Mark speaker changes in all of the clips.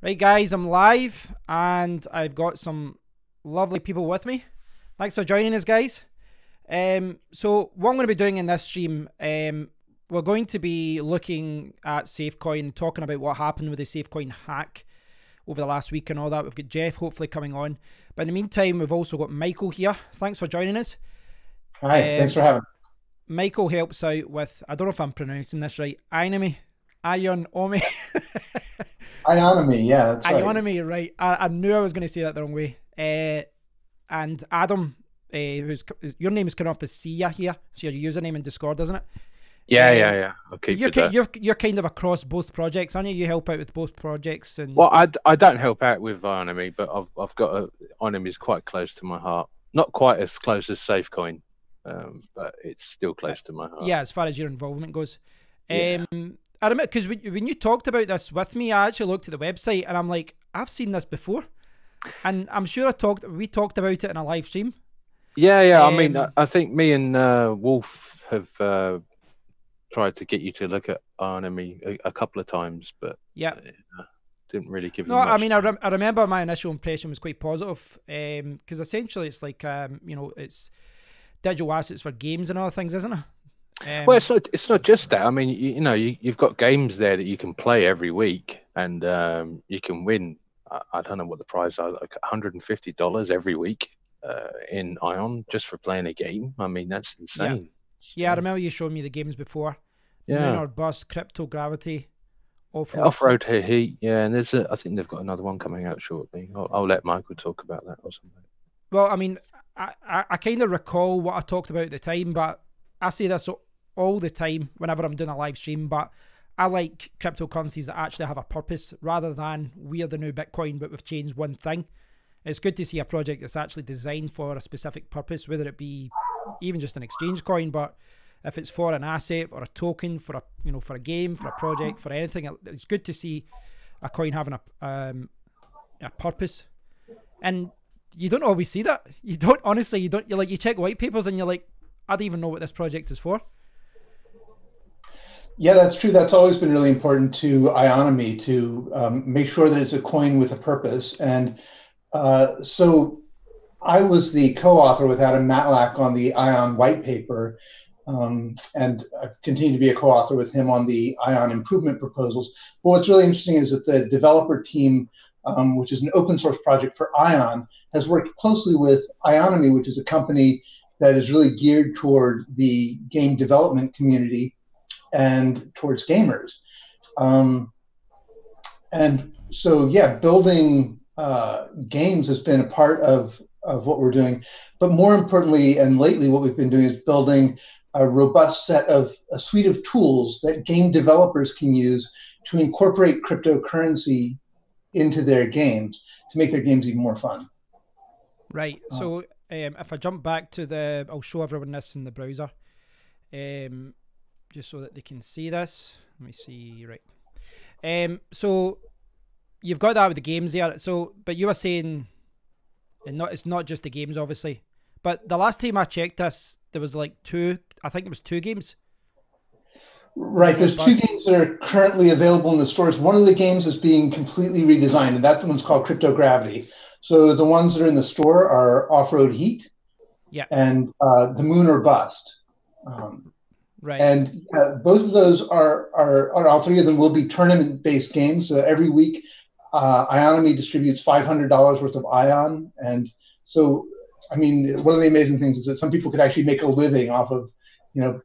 Speaker 1: Right, guys, I'm live and I've got some lovely people with me. Thanks for joining us, guys. So what I'm going to be doing in this stream, we're going to be looking at SafeCoin, talking about what happened with the SafeCoin hack over the last week and all that. We've got Jeff hopefully coming on. But in the meantime, we've also got Michael here. Thanks for joining us.
Speaker 2: Hi, thanks for having me.
Speaker 1: Michael helps out with, I don't know if I'm pronouncing this right, Ionomy. Ionomy.
Speaker 2: Ionomy, yeah, that's right.
Speaker 1: Ionomy, right. I knew I was going to say that the wrong way. And Adam, your name is coming up as Sia here. So your username in Discord, isn't it?
Speaker 2: Yeah. Okay,
Speaker 1: you're kind of across both projects, aren't you? You help out with both projects. And
Speaker 3: well, I don't help out with Ionomy, but I've got Ionomy is quite close to my heart. Not quite as close as SafeCoin, but it's still close to my heart.
Speaker 1: Yeah, as far as your involvement goes.
Speaker 3: Yeah.
Speaker 1: I admit, because when you talked about this with me, I actually looked at the website and I'm like, I've seen this before, and I'm sure we talked about it in a live stream.
Speaker 3: Yeah. I mean, I think me and Wolf have tried to get you to look at Ionomy a couple of times, but
Speaker 1: yeah,
Speaker 3: didn't really give.
Speaker 1: No, I mean, I remember my initial impression was quite positive, because essentially it's like it's digital assets for games and other things, isn't it?
Speaker 3: Well, it's not just that. I mean, you've got games there that you can play every week, and you can win. I don't know what the prize are, like $150 every week in Ion just for playing a game. I mean, that's insane.
Speaker 1: Yeah, I remember you showing me the games before.
Speaker 3: Yeah.
Speaker 1: Lunar Bus, Cryptocurrencies,
Speaker 3: Off-road Heat. Yeah, and I think they've got another one coming out shortly. I'll let Michael talk about that or something.
Speaker 1: Well, I mean, I kind of recall what I talked about at the time, but I say this all the time whenever I'm doing a live stream, but I like cryptocurrencies that actually have a purpose rather than we're the new Bitcoin, but we've changed one thing. It's good to see a project that's actually designed for a specific purpose, whether it be even just an exchange coin, but if it's for an asset or a token, for a game, for a project, for anything, it's good to see a coin having a purpose. And you don't always see that. You don't, honestly, you check white papers and you're like, I don't even know what this project is for.
Speaker 2: Yeah, that's true. That's always been really important to Ionomy, to make sure that it's a coin with a purpose. And so I was the co-author with Adam Matlack on the Ion white paper, and I continue to be a co-author with him on the Ion improvement proposals. But what's really interesting is that the developer team, which is an open source project for Ion, has worked closely with Ionomy, which is a company that is really geared toward the game development community and towards gamers. And so, yeah, building games has been a part of what we're doing. But more importantly, and lately, what we've been doing is building a robust a suite of tools that game developers can use to incorporate cryptocurrency into their games to make their games even more fun.
Speaker 1: Right. So if I jump back to I'll show everyone this in the browser, just so that they can see this. Let me see. Right. So you've got that with the games there. So, but you were saying, it's not just the games, obviously. But the last time I checked this, there was like I think it was two games.
Speaker 2: Right, there's two games that are currently available in the stores. One of the games is being completely redesigned, and that one's called Cryptogravity. So the ones that are in the store are Off-Road Heat,
Speaker 1: yeah,
Speaker 2: and The Moon or Bust.
Speaker 1: Right.
Speaker 2: And both of those all three of them will be tournament-based games. So every week, Ionomy distributes $500 worth of Ion, and so I mean, one of the amazing things is that some people could actually make a living off of,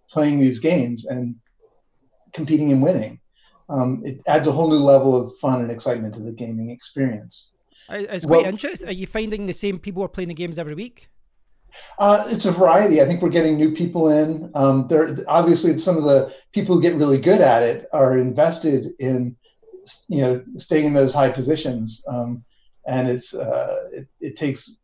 Speaker 2: playing these games and competing and winning. It adds a whole new level of fun and excitement to the gaming experience.
Speaker 1: It's quite interesting. Are you finding the same people are playing the games every week?
Speaker 2: It's a variety. I think we're getting new people in. Obviously, some of the people who get really good at it are invested in, staying in those high positions. And it takes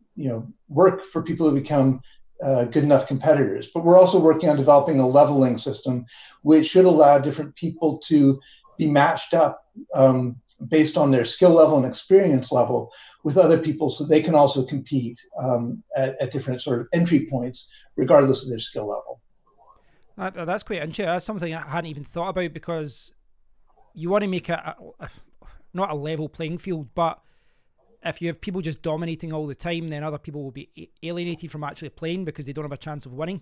Speaker 2: work for people to become good enough competitors. But we're also working on developing a leveling system, which should allow different people to be matched up based on their skill level and experience level with other people, so they can also compete at different sort of entry points, regardless of their skill level.
Speaker 1: That's quite interesting. That's something I hadn't even thought about, because you want to make not a level playing field, but if you have people just dominating all the time, then other people will be alienated from actually playing because they don't have a chance of winning.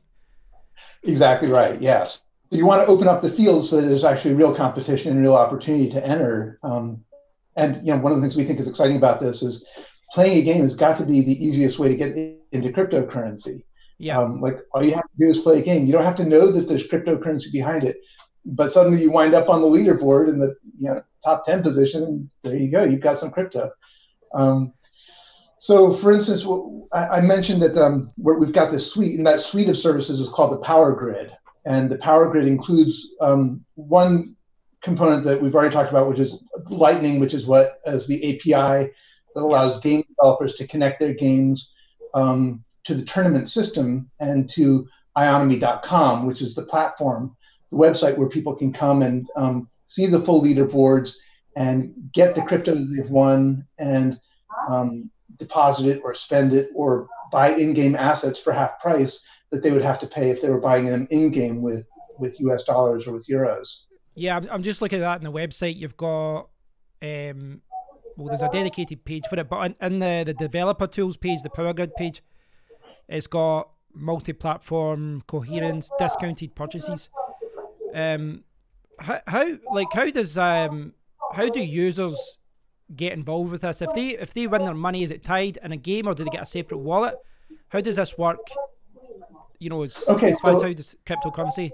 Speaker 2: Exactly right. Yes. So you want to open up the field so that there's actually real competition and real opportunity to enter. And one of the things we think is exciting about this is playing a game has got to be the easiest way to get into cryptocurrency.
Speaker 1: Yeah.
Speaker 2: Like all you have to do is play a game. You don't have to know that there's cryptocurrency behind it, but suddenly you wind up on the leaderboard in the top 10 position, and there you go. You've got some crypto. So, for instance, I mentioned that we've got this suite, and that suite of services is called the Power Grid. And the Power Grid includes one component that we've already talked about, which is Lightning, which is the API that allows game developers to connect their games to the tournament system and to Ionomy.com, which is the platform, the website where people can come and see the full leaderboards and get the crypto that they've won and deposit it or spend it or buy in-game assets for half price that they would have to pay if they were buying them in-game with US dollars or with euros.
Speaker 1: Yeah, I'm just looking at that on the website. You've got, well, there's a dedicated page for it, but in the developer tools page, the Power Grid page, it's got multi-platform, coherence, discounted purchases. How do users get involved with this? If they win their money, is it tied in a game or do they get a separate wallet? How does this work? As far as how does cryptocurrency?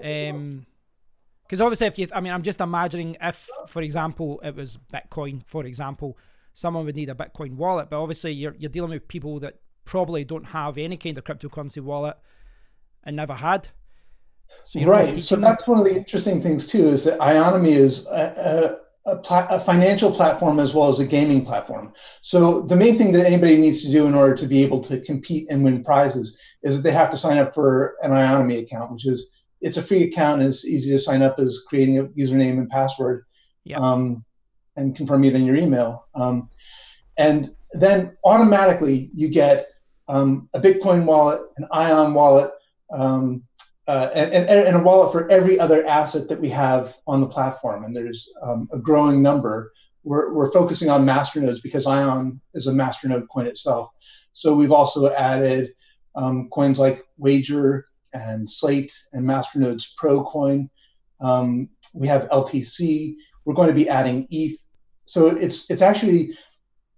Speaker 1: Because obviously, I'm just imagining if, for example, it was Bitcoin, for example, someone would need a Bitcoin wallet, but obviously you're dealing with people that probably don't have any kind of cryptocurrency wallet and never had. So
Speaker 2: right. So that's one of the interesting things too, is that Ionomy is a financial platform as well as a gaming platform. So the main thing that anybody needs to do in order to be able to compete and win prizes is that they have to sign up for an Ionomy account, which is it's a free account and it's easy to sign up as creating a username and password, and confirming it in your email. And then automatically you get a Bitcoin wallet, an Ion wallet, and a wallet for every other asset that we have on the platform. And there's a growing number. We're focusing on masternodes because Ion is a masternode coin itself. So we've also added coins like Wager and Slate and Masternode's Pro coin. We have LTC. We're going to be adding ETH. So it's actually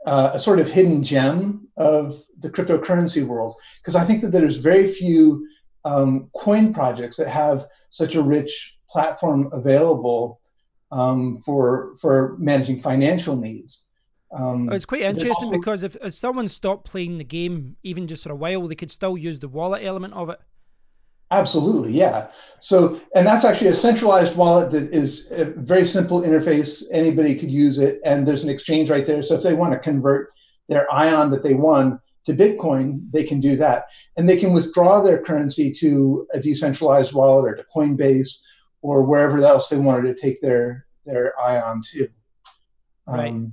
Speaker 2: a sort of hidden gem of the cryptocurrency world, because I think that there's very few coin projects that have such a rich platform available for managing financial needs.
Speaker 1: It's quite interesting because if someone stopped playing the game, even just for a while, they could still use the wallet element of it.
Speaker 2: Absolutely, yeah. So, and that's actually a centralized wallet that is a very simple interface. Anybody could use it, and there's an exchange right there. So if they want to convert their Ion that they won to Bitcoin, they can do that. And they can withdraw their currency to a decentralized wallet or to Coinbase or wherever else they wanted to take their Ion to.
Speaker 1: Right.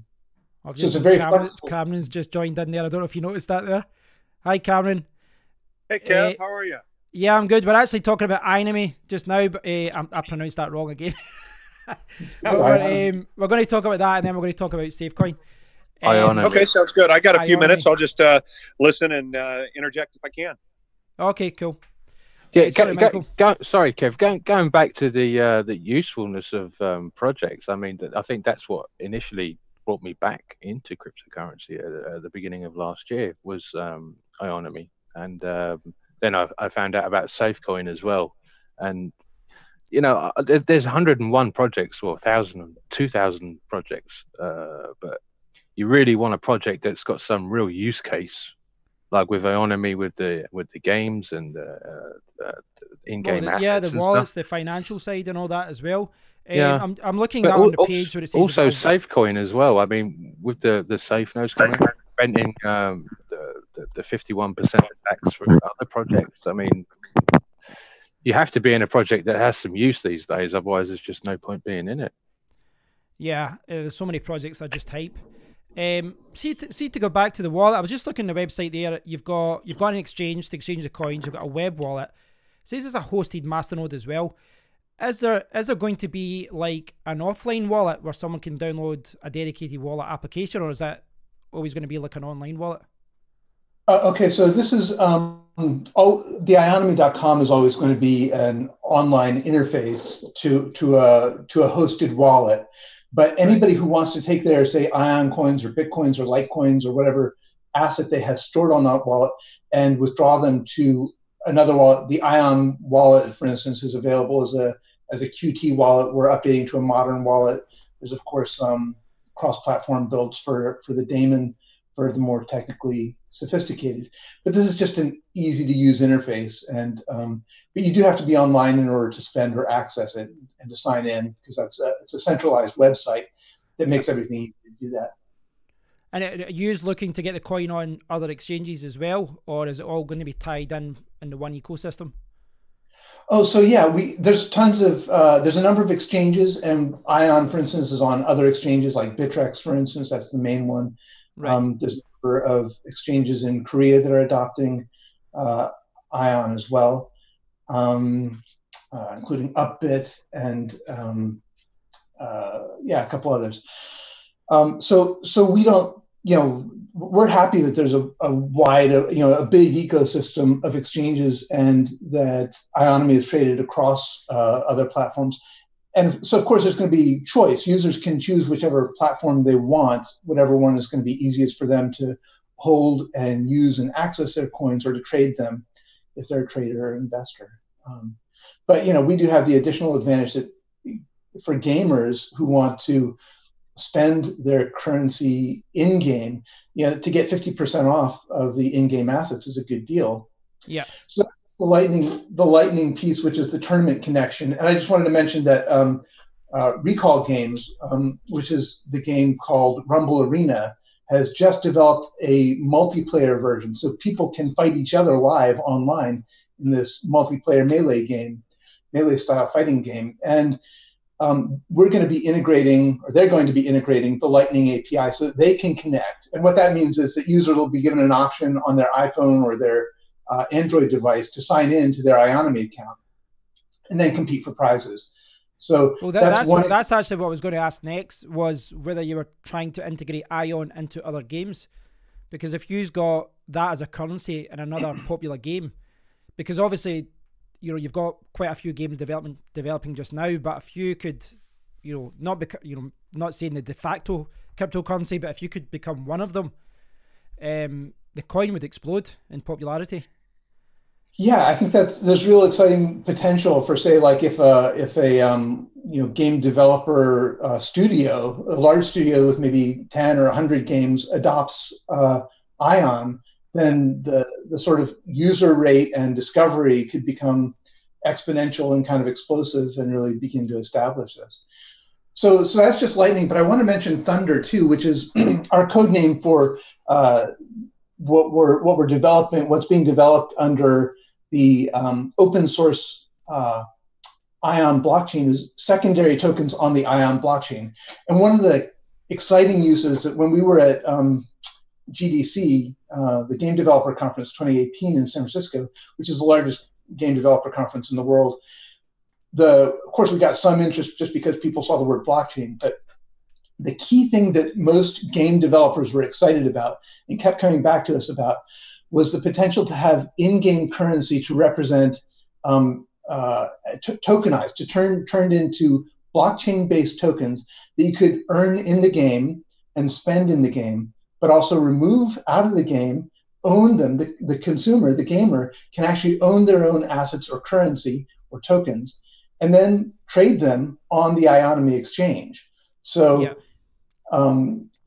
Speaker 2: So it's a very
Speaker 1: Cameron's just joined in there. I don't know if you noticed that there. Hi, Cameron.
Speaker 4: Hey, Kev. How are you?
Speaker 1: Yeah, I'm good. We're actually talking about Ionomy just now, but I pronounced that wrong again. We're going to talk about that, and then we're going to talk about SafeCoin.
Speaker 4: Okay, sounds good. I got a few minutes. I'll just listen and interject if I can.
Speaker 1: Okay, cool.
Speaker 3: Yeah, sorry, Kev. Going back to the usefulness of projects. I mean, I think that's what initially brought me back into cryptocurrency at the beginning of last year was Ionomy, and then I found out about SafeCoin as well. And there's 101 projects or 1,000, 2,000 projects, but you really want a project that's got some real use case, like with Ionomy, with the games and in-game assets.
Speaker 1: Yeah, the wallets, the financial side, and all that as well. Yeah, I'm looking now on the page where it says
Speaker 3: also SafeCoin as well. I mean, with the safe nodes coming, preventing the 51% tax for other projects. I mean, you have to be in a project that has some use these days, otherwise there's just no point being in it.
Speaker 1: Yeah, there's so many projects that just hype. See to go back to the wallet, I was just looking at the website there. You've got an exchange to exchange the coins. You've got a web wallet. It says it's a hosted masternode as well. is there going to be like an offline wallet where someone can download a dedicated wallet application, or is that always going to be like an online wallet?
Speaker 2: Okay, so this is the Ionomy.com is always going to be an online interface to a hosted wallet. But anybody who wants to take their, say, Ion coins or Bitcoins or Litecoins or whatever asset they have stored on that wallet and withdraw them to another wallet, the Ion wallet, for instance, is available as a Qt wallet. We're updating to a modern wallet. There's of course cross-platform builds for the daemon for the more technically sophisticated. But this is just an easy-to-use interface, and but you do have to be online in order to spend or access it and to sign in, because it's a centralized website that makes everything easy to do that.
Speaker 1: And are you looking to get the coin on other exchanges as well, or is it all going to be tied in the one ecosystem?
Speaker 2: Oh, so yeah, there's tons of there's a number of exchanges, and Ion, for instance, is on other exchanges like Bittrex, for instance. That's the main one. Right. There's a number of exchanges in Korea that are adopting Ion as well, including Upbit and a couple others. So we don't, we're happy that there's a wide, a big ecosystem of exchanges, and that Ionomy is traded across other platforms. And so, of course, there's going to be choice. Users can choose whichever platform they want, whatever one is going to be easiest for them to hold and use and access their coins, or to trade them if they're a trader or investor. But, we do have the additional advantage that for gamers who want to spend their currency in-game, to get 50% off of the in-game assets is a good deal.
Speaker 1: Yeah.
Speaker 2: So the lightning piece, which is the tournament connection. And I just wanted to mention that Recall Games, which is the game called Rumble Arena, has just developed a multiplayer version, so people can fight each other live online in this multiplayer melee style fighting game. And we're going to be integrating, or they're going to be integrating, the Lightning API so that they can connect. And what that means is that users will be given an option on their iPhone or their Android device to sign in to their Ionomy account and then compete for prizes. So
Speaker 1: that's actually what I was going to ask next, was whether you were trying to integrate Ion into other games. Because if you've got that as a currency in another popular game, because obviously, you've got quite a few games developing just now, but if you could, not saying the de facto cryptocurrency, but if you could become one of them, the coin would explode in popularity.
Speaker 2: Yeah, I think there's real exciting potential for, say, like if a game developer studio, a large studio with maybe 10 or 100 games, adopts Ion, then the sort of user rate and discovery could become exponential and kind of explosive and really begin to establish this. So that's just Lightning, but I want to mention Thunder too, which is our code name for what we're developing, what's being developed under the open source Ion blockchain is secondary tokens on the Ion blockchain. And one of the exciting uses that when we were at GDC, the Game Developer Conference 2018 in San Francisco, which is the largest game developer conference in the world. Of course, we got some interest just because people saw the word blockchain, but the key thing that most game developers were excited about and kept coming back to us about was the potential to have in-game currency to represent tokenized, to turned into blockchain-based tokens that you could earn in the game and spend in the game, but also remove out of the game, own them. The consumer, the gamer, can actually own their own assets or currency or tokens, and then trade them on the Ionomy exchange. So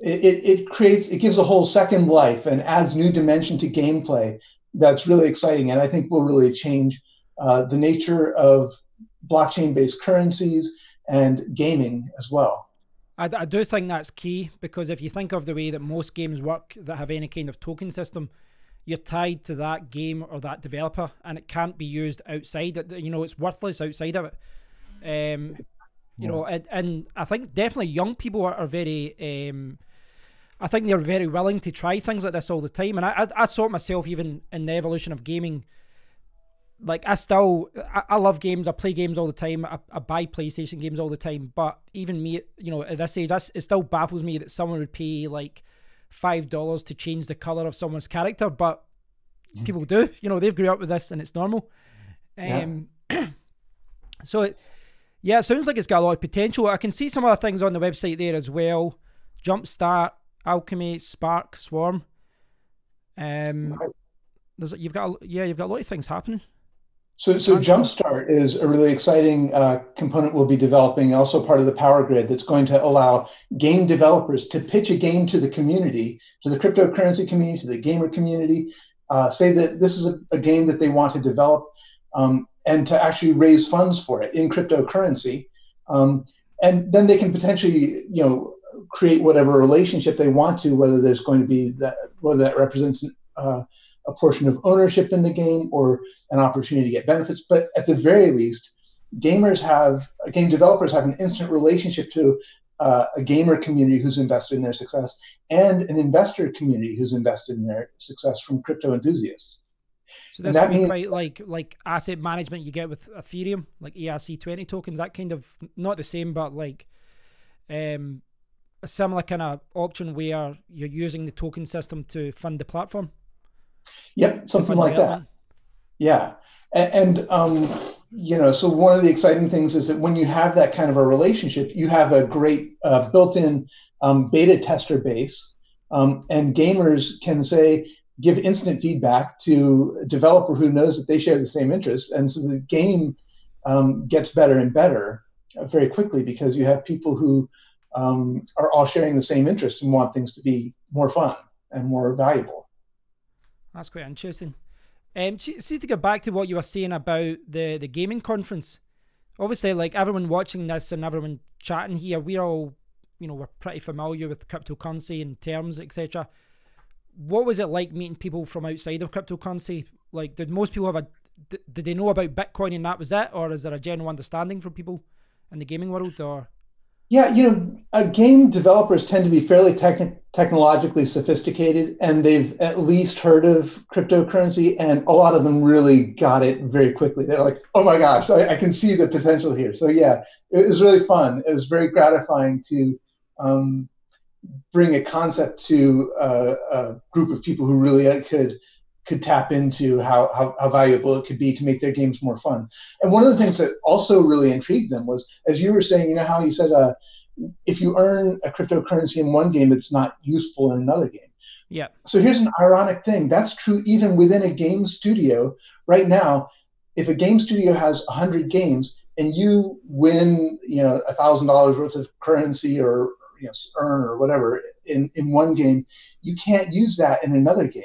Speaker 2: it gives a whole second life and adds new dimension to gameplay. That's really exciting, and I think will really change the nature of blockchain-based currencies and gaming as well.
Speaker 1: I do think that's key, because if you think of the way that most games work that have any kind of token system, you're tied to that game or that developer, and it can't be used outside it. It's worthless outside of it. And I think definitely young people are very, I think they're very willing to try things like this all the time. And I saw it myself, even in the evolution of gaming. like I love games. I play games all the time. I buy PlayStation games all the time. But even me, you know, at this age, it still baffles me that someone would pay like $5 to change the color of someone's character. But people do. You know, they've grew up with this and it's normal. So it sounds like it's got a lot of potential. I can see some other things on the website there as well. Jumpstart, Alchemy, Spark, Swarm. You've got a lot of things happening.
Speaker 2: So Jumpstart is a really exciting component we'll be developing, also part of the Power Grid, that's going to allow game developers to pitch a game to the community, to the cryptocurrency community, to the gamer community, say that this is a game that they want to develop, and to actually raise funds for it in cryptocurrency. And then they can potentially, you know, create whatever relationship they want to, whether there's going to be whether that represents a portion of ownership in the game or an opportunity to get benefits. But at the very least, game developers have an instant relationship to a gamer community who's invested in their success and an investor community who's invested in their success from crypto enthusiasts.
Speaker 1: So this would be quite like asset management you get with Ethereum, like ERC20 tokens, that kind of, not the same, but like a similar kind of option where you're using the token system to fund the platform.
Speaker 2: Yep, something like that. Yeah, and you know, so one of the exciting things is that when you have that kind of a relationship, you have a great built-in beta tester base, and gamers can give instant feedback to a developer who knows that they share the same interests, and so the game gets better and better very quickly because you have people who are all sharing the same interests and want things to be more fun and more valuable.
Speaker 1: That's quite interesting. See, to get back to what you were saying about the gaming conference, obviously, like everyone watching this and everyone chatting here, we're all, you know, we're pretty familiar with cryptocurrency and terms, etc. What was it like meeting people from outside of cryptocurrency? Like, did most people did they know about Bitcoin and that was it, or is there a general understanding for people in the gaming world? Or
Speaker 2: yeah, you know, game developers tend to be fairly technologically sophisticated, and they've at least heard of cryptocurrency, and a lot of them really got it very quickly. They're like, oh my gosh, I can see the potential here. So yeah, it was really fun. It was very gratifying to bring a concept to a group of people who really could tap into how valuable it could be to make their games more fun. And one of the things that also really intrigued them was, as you were saying, you know how you said if you earn a cryptocurrency in one game, it's not useful in another game.
Speaker 1: Yeah.
Speaker 2: So here's an ironic thing. That's true even within a game studio. Right now, if a game studio has 100 games and you win, you know, $1,000 worth of currency or, you know, earn or whatever in one game, you can't use that in another game.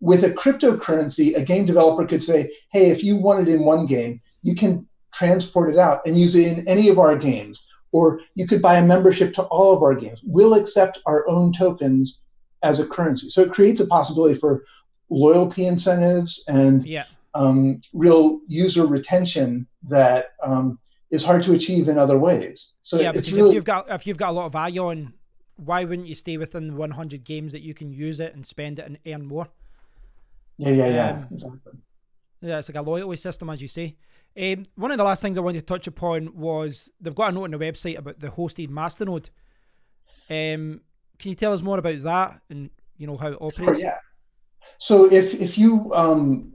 Speaker 2: With a cryptocurrency, a game developer could say, hey, if you want it in one game, you can transport it out and use it in any of our games. Or you could buy a membership to all of our games. We'll accept our own tokens as a currency. So it creates a possibility for loyalty incentives and real user retention that is hard to achieve in other ways. So
Speaker 1: yeah,
Speaker 2: it's
Speaker 1: really,
Speaker 2: really,
Speaker 1: if you've got a lot of Ion, why wouldn't you stay within 100 games that you can use it and spend it and earn more?
Speaker 2: Yeah, exactly.
Speaker 1: Yeah, it's like a loyalty system, as you say. One of the last things I wanted to touch upon was they've got a note on the website about the hosted masternode. Can you tell us more about that and, you know, how it operates?
Speaker 2: Sure, yeah. So if you owned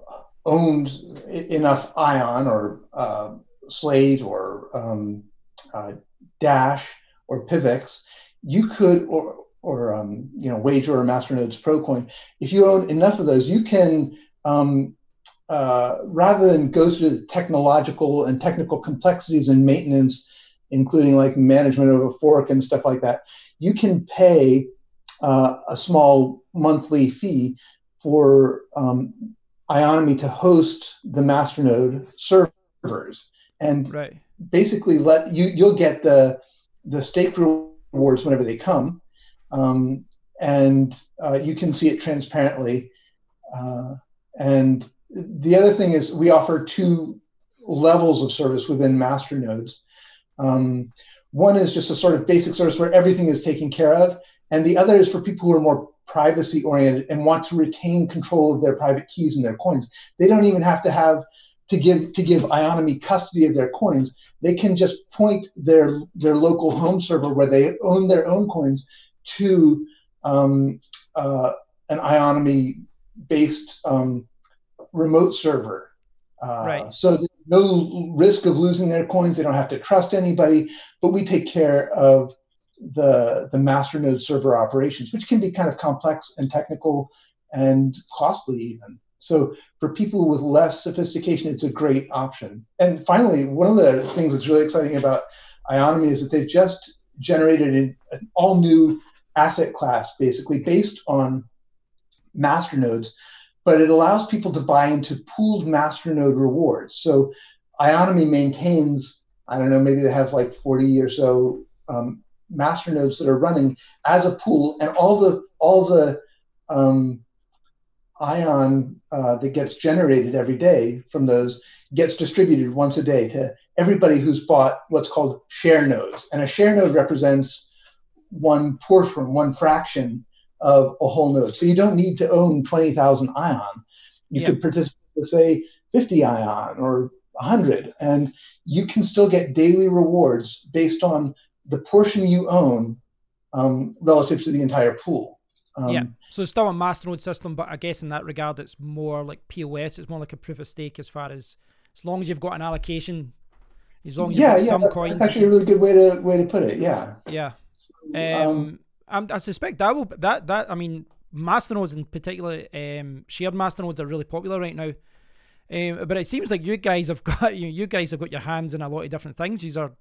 Speaker 2: enough Ion or Slate or Dash or PIVX, you could you know, Wager or Masternode's ProCoin. If you own enough of those, you can rather than go through the technological and technical complexities and maintenance, including like management of a fork and stuff like that, you can pay a small monthly fee for Ionomy to host the Masternode servers, and basically you'll get the stake rewards whenever they come, and you can see it transparently. And the other thing is we offer two levels of service within Masternodes. One is just a sort of basic service where everything is taken care of, and the other is for people who are more privacy oriented and want to retain control of their private keys and their coins. They don't even have to have to give Ionomy custody of their coins, they can just point their local home server where they own their own coins to an Ionomy-based remote server.
Speaker 1: Right.
Speaker 2: So there's no risk of losing their coins. They don't have to trust anybody, but we take care of the masternode server operations, which can be kind of complex and technical and costly even. So for people with less sophistication, it's a great option. And finally, one of the things that's really exciting about Ionomy is that they've just generated an all new asset class, basically based on masternodes, but it allows people to buy into pooled masternode rewards. So Ionomy maintains, I don't know, maybe they have like 40 or so masternodes that are running as a pool, and all the ion that gets generated every day from those gets distributed once a day to everybody who's bought what's called share nodes. And a share node represents one portion, one fraction of a whole node. So you don't need to own 20,000 ion. You could participate with, say, 50 ion or 100, and you can still get daily rewards based on the portion you own relative to the entire pool.
Speaker 1: So it's still a masternode system, but I guess in that regard, it's more like POS. It's more like a proof of stake as long as you've got an allocation, as long as you've got some coins.
Speaker 2: That's actually a really good way to put it. Yeah.
Speaker 1: Yeah. I suspect that I mean, masternodes in particular, shared masternodes are really popular right now. But it seems like you guys have got your hands in a lot of different things. These are,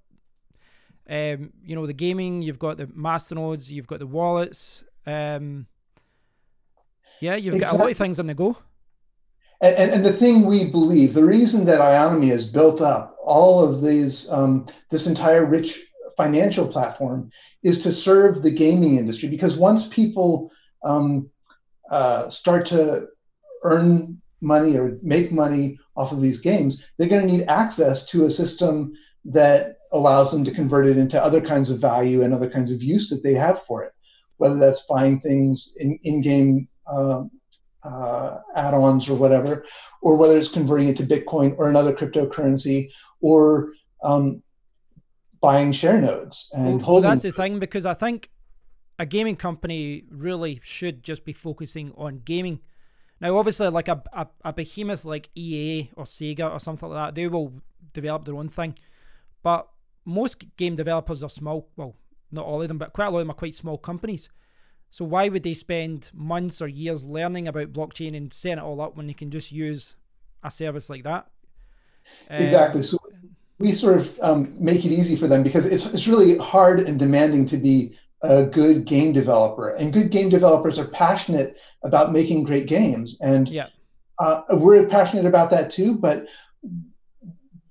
Speaker 1: the gaming. You've got the masternodes. You've got the wallets. You've got a lot of things on the go.
Speaker 2: And the thing we believe, the reason that Ionomy has built up all of these, this entire rich financial platform, is to serve the gaming industry. Because once people start to earn money or make money off of these games, they're going to need access to a system that allows them to convert it into other kinds of value and other kinds of use that they have for it, whether that's buying things in-game add-ons or whatever, or whether it's converting it to Bitcoin or another cryptocurrency, or buying share nodes and holding.
Speaker 1: Well, that's the thing, because I think a gaming company really should just be focusing on gaming. Now, obviously, like a behemoth like EA or Sega or something like that, they will develop their own thing. But most game developers are small. Well, not all of them, but quite a lot of them are quite small companies. So why would they spend months or years learning about blockchain and setting it all up when they can just use a service like that?
Speaker 2: Exactly. So we sort of make it easy for them, because it's really hard and demanding to be a good game developer, and good game developers are passionate about making great games, and we're passionate about that too, but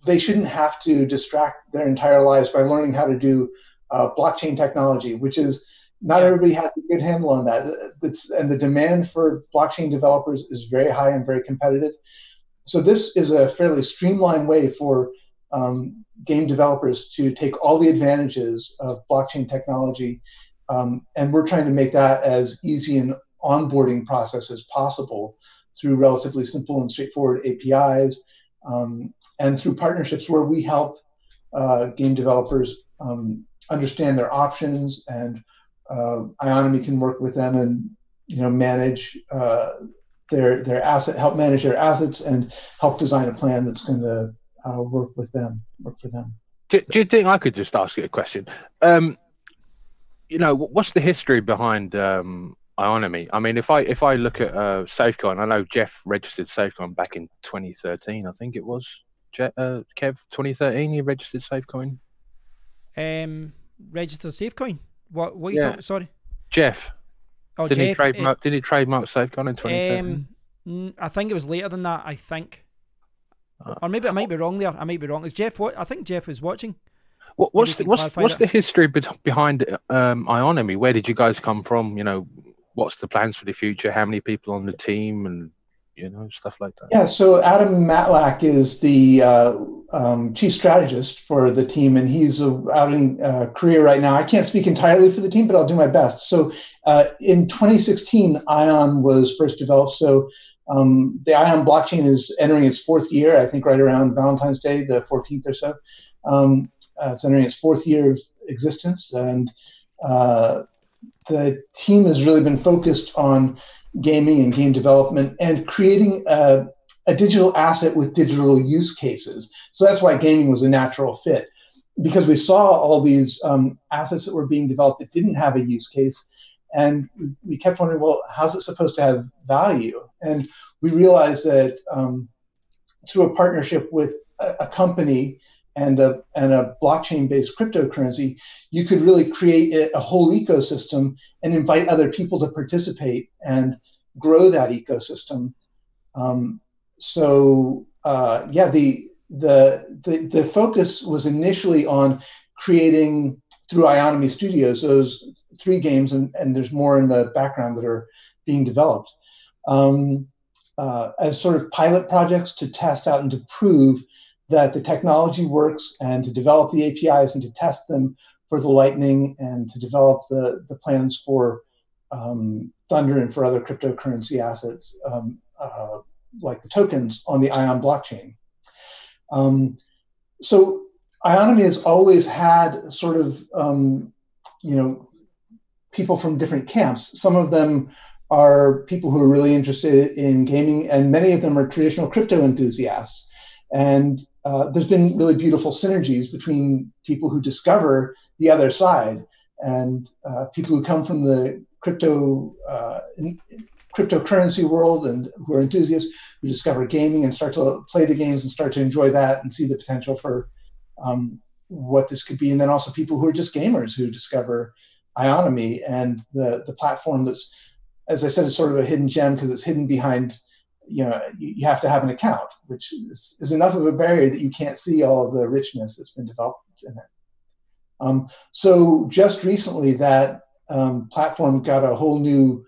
Speaker 2: they shouldn't have to distract their entire lives by learning how to do blockchain technology, which is not everybody has a good handle on that. And the demand for blockchain developers is very high and very competitive. So this is a fairly streamlined way for game developers to take all the advantages of blockchain technology, and we're trying to make that as easy an onboarding process as possible through relatively simple and straightforward APIs, and through partnerships where we help game developers understand their options, and Ionomy can work with them and manage their asset, help manage their assets, and help design a plan that's going to work for them.
Speaker 3: Do you think I could just ask you a question? What's the history behind Ionomy? I mean, if I look at SafeCoin, I know Jeff registered SafeCoin back in 2013. I think it was Kev, 2013. You registered SafeCoin.
Speaker 1: Registered SafeCoin. What are you talking? Sorry,
Speaker 3: Jeff.
Speaker 1: Oh,
Speaker 3: did
Speaker 1: Jeff.
Speaker 3: Did he trademark SafeCoin in 2013?
Speaker 1: I think it was later than that. I think. Or maybe I might be wrong there. I might be wrong. Is Jeff what? I think Jeff was watching.
Speaker 3: What's the history behind Ionomy? Where did you guys come from? What's the plans for the future? How many people on the team, and stuff like that?
Speaker 2: Yeah. So Adam Matlack is the chief strategist for the team, and he's out in Korea right now. I can't speak entirely for the team, but I'll do my best. So in 2016, Ion was first developed. So The Ion blockchain is entering its 4th year, I think right around Valentine's Day, the 14th or so. It's entering its 4th year of existence, and the team has really been focused on gaming and game development and creating a digital asset with digital use cases. So that's why gaming was a natural fit, because we saw all these assets that were being developed that didn't have a use case. And we kept wondering, well, how's it supposed to have value? And we realized that through a partnership with a company and a blockchain-based cryptocurrency, you could really create a whole ecosystem and invite other people to participate and grow that ecosystem. The focus was initially on creating, through Ionomy Studios, those 3 games, and there's more in the background that are being developed, as sort of pilot projects to test out and to prove that the technology works, and to develop the APIs and to test them for the Lightning, and to develop the plans for Thunder and for other cryptocurrency assets like the tokens on the Ion blockchain. So Ionomy has always had sort of, people from different camps. Some of them are people who are really interested in gaming, and many of them are traditional crypto enthusiasts. And there's been really beautiful synergies between people who discover the other side and people who come from the cryptocurrency world and who are enthusiasts who discover gaming and start to play the games and start to enjoy that and see the potential for what this could be. And then also people who are just gamers who discover Ionomy and the platform that's, as I said, is sort of a hidden gem because it's hidden behind, you have to have an account, which is enough of a barrier that you can't see all of the richness that's been developed in it. So just recently that platform got a whole new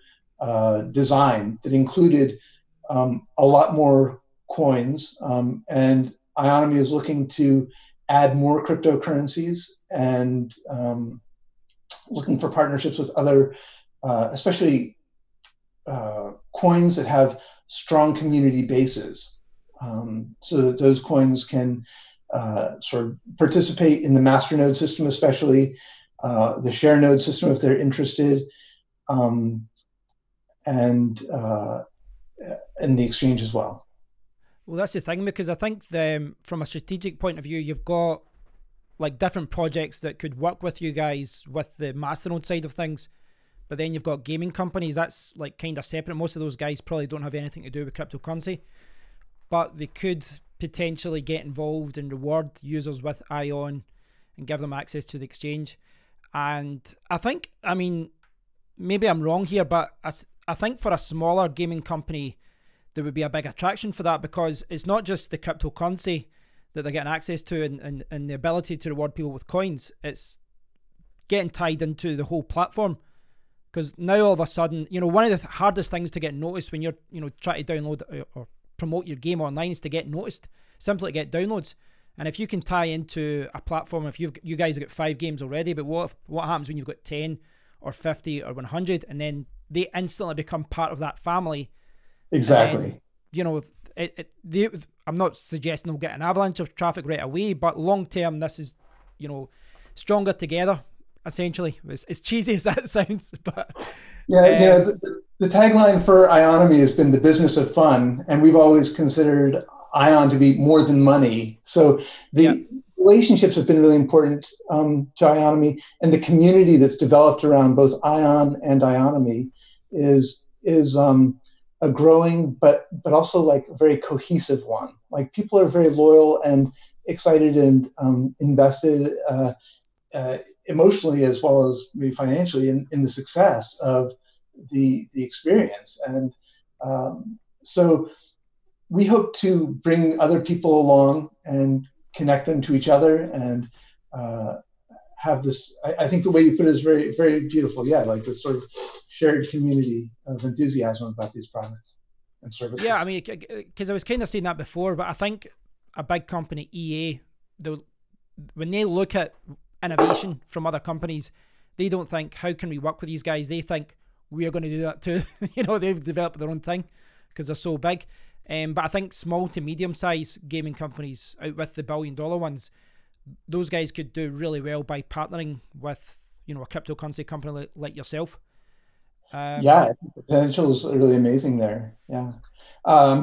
Speaker 2: design that included a lot more coins, and Ionomy is looking to add more cryptocurrencies and looking for partnerships with other, especially coins that have strong community bases, so that those coins can sort of participate in the masternode system, especially the share node system if they're interested, and the exchange as well.
Speaker 1: Well, that's the thing, because I think from a strategic point of view, you've got like different projects that could work with you guys with the masternode side of things, but then you've got gaming companies that's like kind of separate. Most of those guys probably don't have anything to do with cryptocurrency, but they could potentially get involved and reward users with Ion and give them access to the exchange. And I think, I mean, maybe I'm wrong here, but I think for a smaller gaming company, there would be a big attraction for that, because it's not just the cryptocurrency that they're getting access to and the ability to reward people with coins. It's getting tied into the whole platform. Because now all of a sudden, one of the hardest things to get noticed when you're, trying to download or promote your game online is to get noticed, simply to get downloads. And if you can tie into a platform, if you guys have got 5 games already, but what happens when you've got 10 or 50 or 100, and then they instantly become part of that family?
Speaker 2: Exactly.
Speaker 1: And, I'm not suggesting they'll get an avalanche of traffic right away, but long term, this is, stronger together. Essentially, as cheesy as that sounds, but
Speaker 2: the tagline for Ionomy has been the business of fun, and we've always considered Ion to be more than money. So the relationships have been really important to Ionomy, and the community that's developed around both Ion and Ionomy is a growing but also like a very cohesive one. Like people are very loyal and excited and invested emotionally as well as maybe financially in the success of the experience. And so we hope to bring other people along and connect them to each other and have this, I think the way you put it is very, very beautiful. Yeah, like this sort of shared community of enthusiasm about these products and services.
Speaker 1: Yeah, I mean, because I was kind of saying that before, but I think a big company, EA, when they look at innovation from other companies, they don't think, how can we work with these guys? They think, we are going to do that too. They've developed their own thing. because they're so big. But I think small to medium-sized gaming companies out with the billion-dollar ones, those guys could do really well by partnering with, you know, a cryptocurrency company like yourself.
Speaker 2: Yeah, I think the potential is really amazing there. Yeah.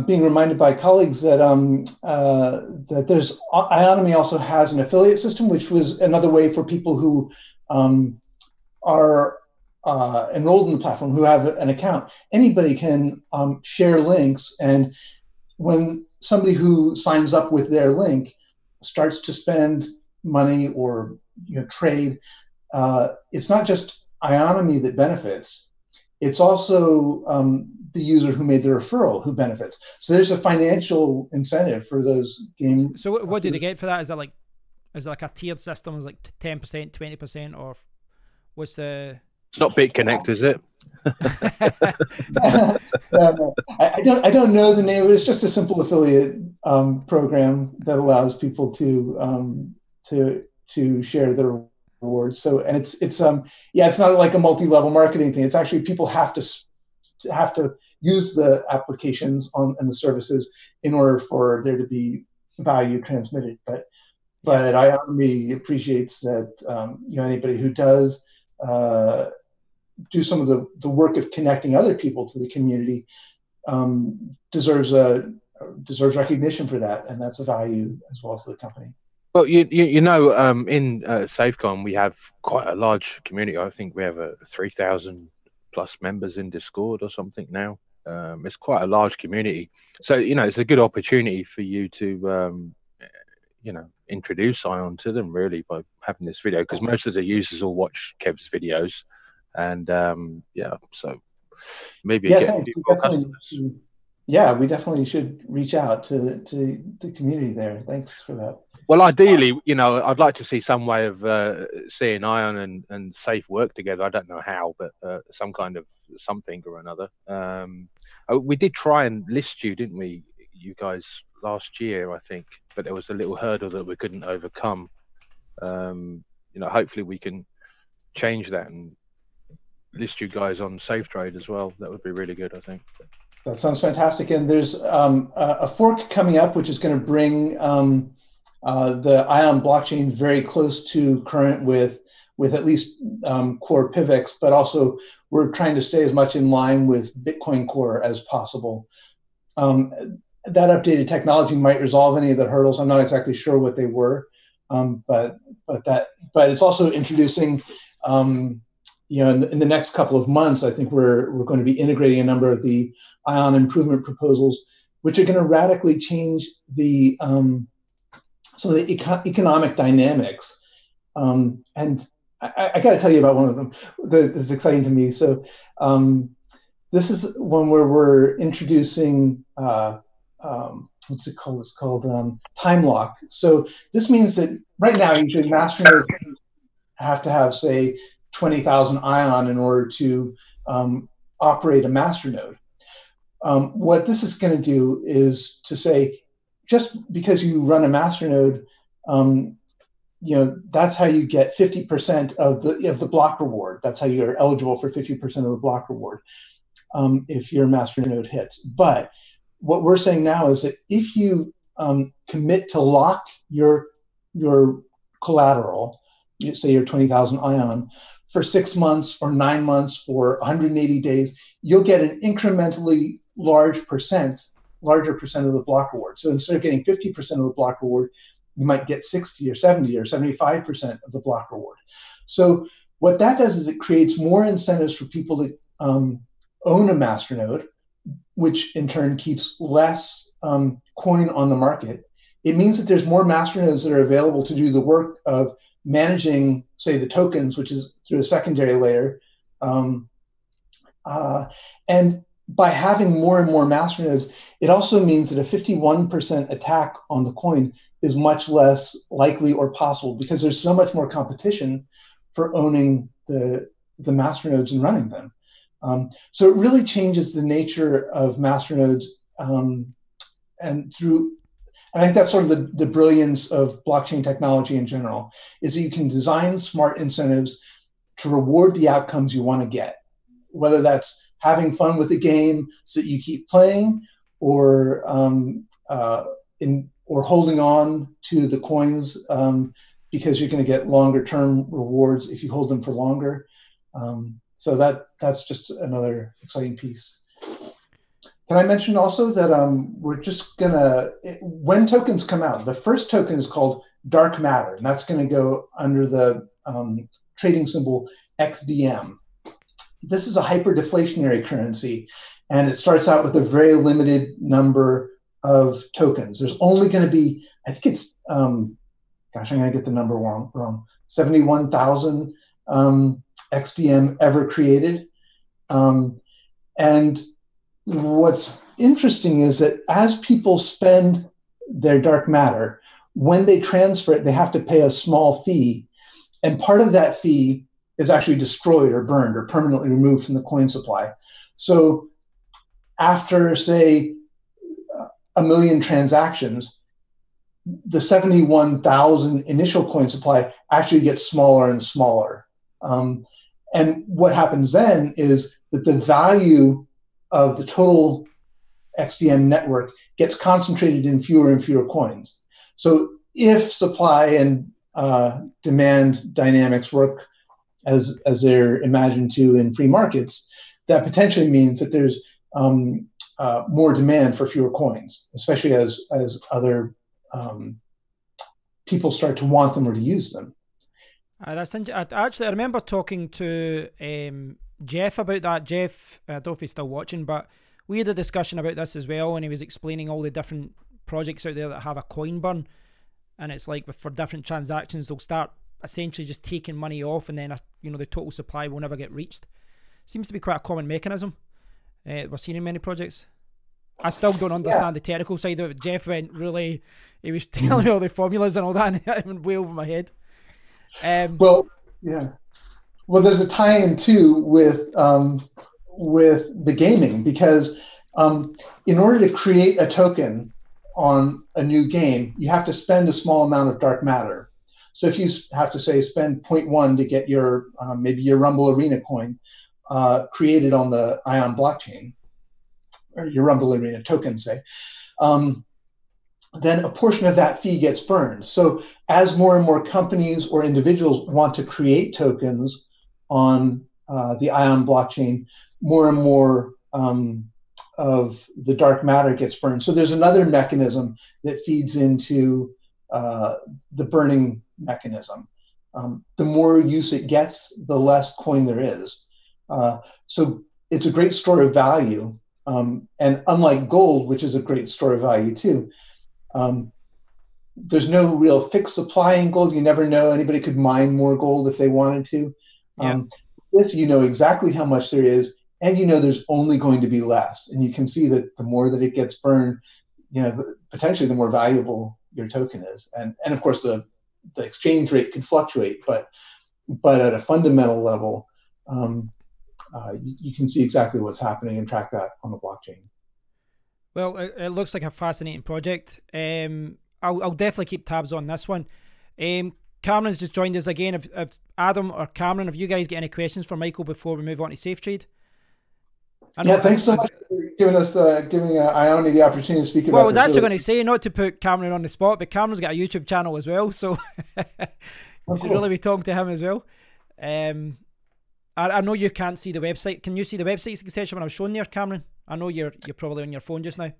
Speaker 2: Being reminded by colleagues that that there's Ionomy also has an affiliate system, which was another way for people who are enrolled in the platform, who have an account. Anybody can share links, and when somebody who signs up with their link starts to spend money or, you know, trade, it's not just Ionomy that benefits. It's also the user who made the referral who benefits. So there's a financial incentive for those games.
Speaker 1: So what do they get for that? Is it like a tiered system? Is it like 10%, 20%, or what's the?
Speaker 3: It's not BitConnect, is it?
Speaker 2: No. I don't know the name of it. It's just a simple affiliate program that allows people to share their rewards. So, and it's not like a multi-level marketing thing. It's actually people have to use the applications and the services in order for there to be value transmitted. But Ionomy appreciates that you know, anybody who does do some of the work of connecting other people to the community deserves recognition for that, and that's a value as well as the company.
Speaker 3: Well, you know, in SafeCoin we have quite a large community. I think we have 3,000 plus members in Discord or something now. It's quite a large community, so you know, it's a good opportunity for you to you know, introduce Ion to them really by having this video, because most of the users will watch Kev's videos, and yeah, so maybe get a few more customers.
Speaker 2: Yeah, we definitely should reach out to the community there. Thanks for that.
Speaker 3: Well, ideally, you know, I'd like to see some way of seeing Ion and Safe work together. I don't know how, but some kind of something or another. We did try and list you, didn't we, you guys, last year, I think, but there was a little hurdle that we couldn't overcome. You know, hopefully we can change that and list you guys on SafeTrade as well. That would be really good, I think.
Speaker 2: That sounds fantastic. And there's a fork coming up, which is going to bring the Ion blockchain very close to current with at least core PIVX, but also we're trying to stay as much in line with Bitcoin Core as possible. That updated technology might resolve any of the hurdles. I'm not exactly sure what they were, but it's also introducing, you know, in the next couple of months, I think we're going to be integrating a number of the Ion improvement proposals, which are going to radically change the some of the economic dynamics. And I got to tell you about one of them that is exciting to me. So this is one where we're introducing what's it called? It's called time lock. So this means that right now, usually masternodes have to have, say, 20,000 Ion in order to operate a masternode. What this is going to do is to say, just because you run a masternode, you know, that's how you get 50% of the block reward. That's how you're eligible for 50% of the block reward if your masternode hits. But what we're saying now is that if you commit to lock your collateral, you say your 20,000 Ion, for 6 months or 9 months or 180 days, you'll get an incrementally larger percent of the block reward. So instead of getting 50% of the block reward, you might get 60 or 70 or 75% of the block reward. So what that does is it creates more incentives for people to own a masternode, which in turn keeps less coin on the market. It means that there's more masternodes that are available to do the work of managing, say, the tokens, which is through a secondary layer. And by having more and more masternodes, it also means that a 51% attack on the coin is much less likely or possible because there's so much more competition for owning the masternodes and running them. So it really changes the nature of masternodes, and I think that's sort of the brilliance of blockchain technology in general, is that you can design smart incentives to reward the outcomes you want to get. whether that's having fun with the game so that you keep playing, or or holding on to the coins because you're going to get longer term rewards if you hold them for longer. So that's just another exciting piece. Can I mention also that we're just gonna, when tokens come out, the first token is called Dark Matter, and that's going to go under the trading symbol XDM. This is a hyper-deflationary currency, and it starts out with a very limited number of tokens. There's only going to be, I think it's, gosh, I'm going to get the number wrong, 71,000 XDM ever created. And what's interesting is that as people spend their dark matter, when they transfer it, they have to pay a small fee. And part of that fee is actually destroyed or burned or permanently removed from the coin supply. So after, say, 1 million transactions, the 71,000 initial coin supply actually gets smaller and smaller. And what happens then is that the value of the total XDM network gets concentrated in fewer and fewer coins. So if supply and demand dynamics work as they're imagined to in free markets, that potentially means that there's more demand for fewer coins, especially as other people start to want them or to use them.
Speaker 1: Actually, I remember talking to Jeff about that. Jeff, I don't know if he's still watching, but we had a discussion about this as well, and he was explaining all the different projects out there that have a coin burn, and it's like for different transactions they'll start essentially just taking money off, and then the total supply will never get reached. Seems to be quite a common mechanism. We're seeing in many projects. I still don't understand the technical side of it. Jeff went really, he was telling me all the formulas and all that, and it went way over my head.
Speaker 2: Well, there's a tie-in too with the gaming, because in order to create a token on a new game, you have to spend a small amount of dark matter. So if you have to say spend 0.1 to get your maybe your Rumble Arena coin created on the Ion blockchain, or your Rumble Arena token, say, then a portion of that fee gets burned. So as more and more companies or individuals want to create tokens on the Ion blockchain, more and more of the dark matter gets burned. So there's another mechanism that feeds into the burning mechanism. The more use it gets, the less coin there is. So it's a great store of value. And unlike gold, which is a great store of value too, there's no real fixed supply in gold. You never know. Anybody could mine more gold if they wanted to. This, you know exactly how much there is, and you know there's only going to be less. And you can see that the more that it gets burned, potentially the more valuable your token is. And of course the exchange rate could fluctuate, but at a fundamental level, you can see exactly what's happening and track that on the blockchain.
Speaker 1: Well, it looks like a fascinating project. I'll definitely keep tabs on this one. Cameron's just joined us again. If Adam or Cameron, have you guys got any questions for Michael before we move on to SafeTrade?
Speaker 2: Thanks so much for giving Ionomy the opportunity to speak about this.
Speaker 1: Well, I was actually going to say, not to put Cameron on the spot, but Cameron's got a YouTube channel as well, so you should really be talking to him as well. I know you can't see the website. Can you see the website section when I was showing there, Cameron? I know you're probably on your phone just now.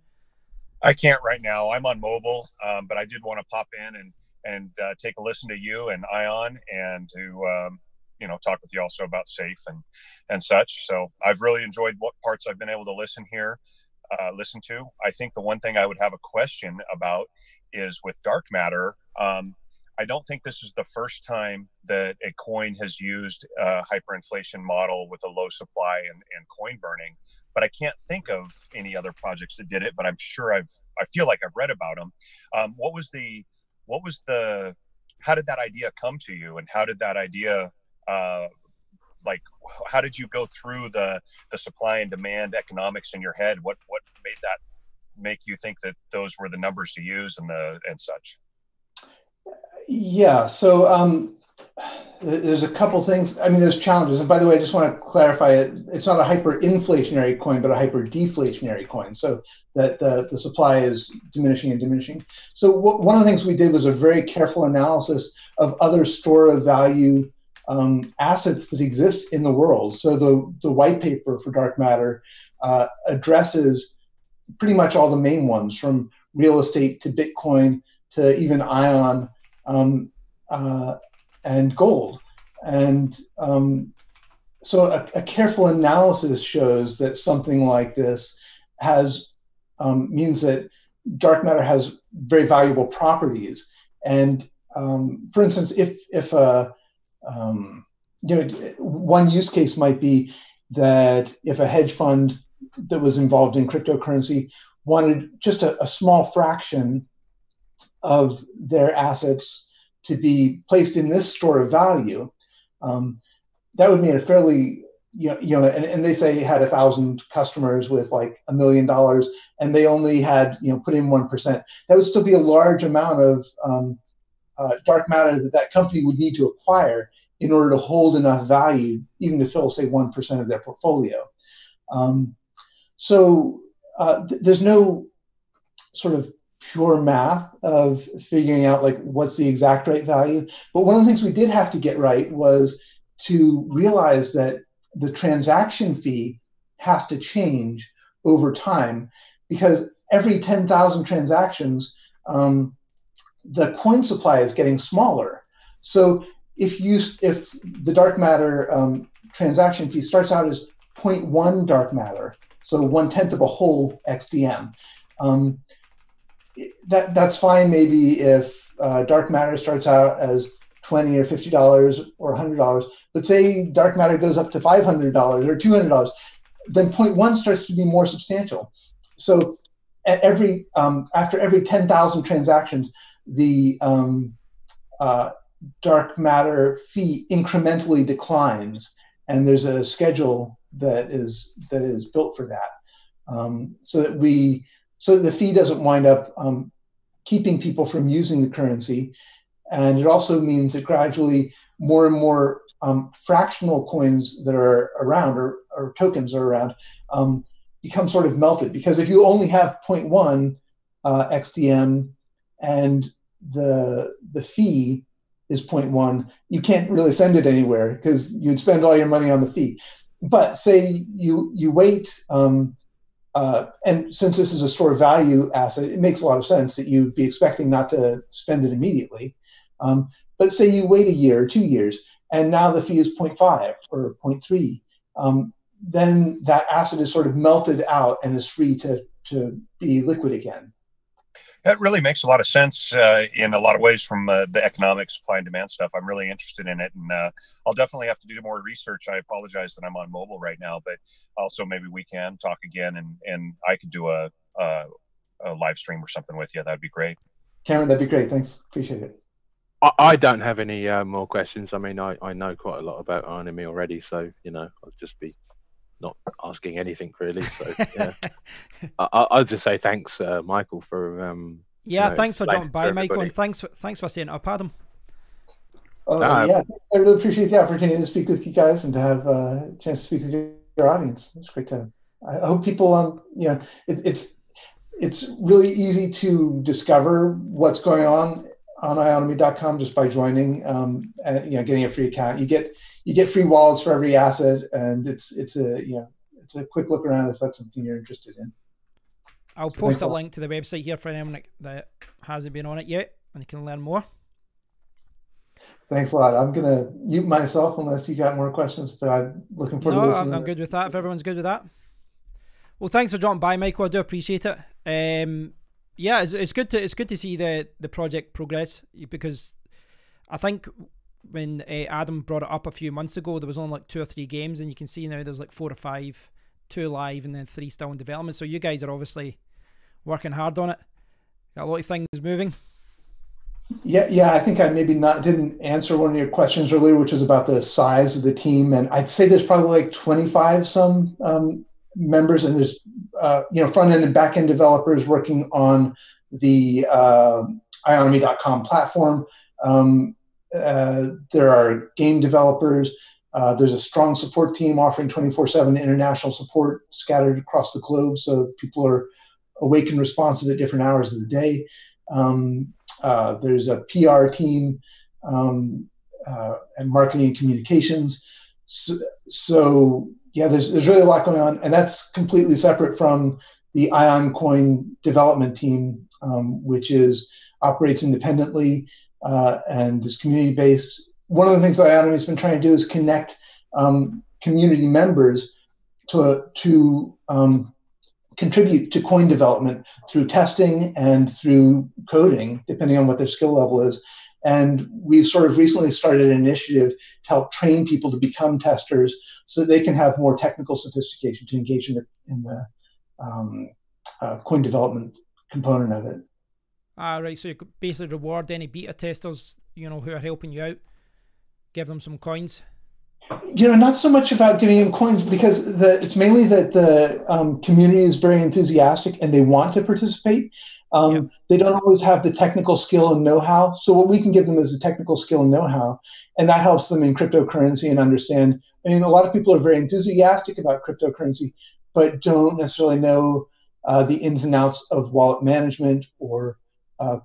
Speaker 4: I can't right now. I'm on mobile, but I did want to pop in and take a listen to you and Ion, and to talk with you also about Safe and such. So I've really enjoyed what parts I've been able to listen to. I think the one thing I would have a question about is with dark matter. I don't think this is the first time that a coin has used a hyperinflation model with a low supply and coin burning, but I can't think of any other projects that did it, but I'm sure I feel like I've read about them. How did that idea come to you, and how did that idea, how did you go through the supply and demand economics in your head? What made that make you think that those were the numbers to use and such?
Speaker 2: Yeah, so there's a couple things. I mean, there's challenges. And by the way, I just want to clarify it. It's not a hyperinflationary coin, but a hyperdeflationary coin. So that the supply is diminishing and diminishing. So one of the things we did was a very careful analysis of other store of value assets that exist in the world. So the white paper for dark matter addresses pretty much all the main ones, from real estate to Bitcoin to even Ion. And gold. And so a careful analysis shows that something like this has means that dark matter has very valuable properties. And for instance, if one use case might be that if a hedge fund that was involved in cryptocurrency wanted just a small fraction of their assets to be placed in this store of value, that would mean a fairly, and they say had 1,000 customers with like $1 million, and they only had, put in 1%. That would still be a large amount of dark matter that company would need to acquire in order to hold enough value, even to fill, say, 1% of their portfolio. There's no sort of pure math of figuring out like what's the exact right value. But one of the things we did have to get right was to realize that the transaction fee has to change over time, because every 10,000 transactions, the coin supply is getting smaller. So if the dark matter transaction fee starts out as 0.1 dark matter, so 1/10 of a whole XDM, that's fine maybe if dark matter starts out as $20 or $50 or $100, but say dark matter goes up to $500 or $200, then 0.1 starts to be more substantial. So after every 10,000 transactions, the dark matter fee incrementally declines, and there's a schedule that is built for that, so that the fee doesn't wind up keeping people from using the currency. And it also means that gradually more and more fractional coins that are around, or tokens are around, become sort of melted. Because if you only have 0.1 XDM and the fee is 0.1, you can't really send it anywhere because you'd spend all your money on the fee. But say you wait, and since this is a store of value asset, it makes a lot of sense that you'd be expecting not to spend it immediately. But say you wait a year or 2 years, and now the fee is 0.5 or 0.3, then that asset is sort of melted out and is free to be liquid again.
Speaker 4: That really makes a lot of sense in a lot of ways from the economic supply and demand stuff. I'm really interested in it, and I'll definitely have to do more research. I apologize that I'm on mobile right now, but also maybe we can talk again, and I could do a live stream or something with you. That'd be great.
Speaker 2: Cameron, that'd be great. Thanks. Appreciate it.
Speaker 3: I don't have any more questions. I mean, I know quite a lot about Ionomy already, so I'll just be not asking anything really. So yeah, I'll just say thanks, Michael, for
Speaker 1: thanks for jumping by, Michael, and thanks for setting up, Adam.
Speaker 2: Yeah, I really appreciate the opportunity to speak with you guys and to have a chance to speak with your audience. It's great to. I hope people, it's really easy to discover what's going on ionomy.com just by joining, and getting a free account. You get free wallets for every asset, and it's a quick look around if that's something you're interested in.
Speaker 1: I'll post a link to the website here for anyone that hasn't been on it yet, and you can learn more.
Speaker 2: Thanks a lot. I'm gonna mute myself unless you got more questions, but I'm looking forward to listening.
Speaker 1: I'm good with that. If everyone's good with that. Well, thanks for jumping by, Michael. I do appreciate it. Yeah, it's good to see the project progress, because I think when Adam brought it up a few months ago, there was only like 2 or 3 games, and you can see now there's like 4 or 5, 2 live and then 3 still in development. So you guys are obviously working hard on it. Got a lot of things moving.
Speaker 2: Yeah. I think I maybe didn't answer one of your questions earlier, which was about the size of the team, and I'd say there's probably like 25 some members, and there's front end and back end developers working on the Ionomy.com platform. there are game developers. There's a strong support team offering 24/7 international support scattered across the globe, so people are awake and responsive at different hours of the day. There's a PR team and marketing and communications. So yeah, there's really a lot going on, and that's completely separate from the Ionocoin development team, which operates independently and is community based. One of the things that Ionomy has been trying to do is connect community members to contribute to coin development through testing and through coding, depending on what their skill level is. And we've sort of recently started an initiative to help train people to become testers so that they can have more technical sophistication to engage in the coin development component of it.
Speaker 1: Right, so you could basically reward any beta testers, who are helping you out, give them some coins.
Speaker 2: Not so much about giving them coins, because it's mainly that the community is very enthusiastic and they want to participate. They don't always have the technical skill and know-how. So what we can give them is the technical skill and know-how, and that helps them in cryptocurrency and understand. I mean, a lot of people are very enthusiastic about cryptocurrency, but don't necessarily know the ins and outs of wallet management or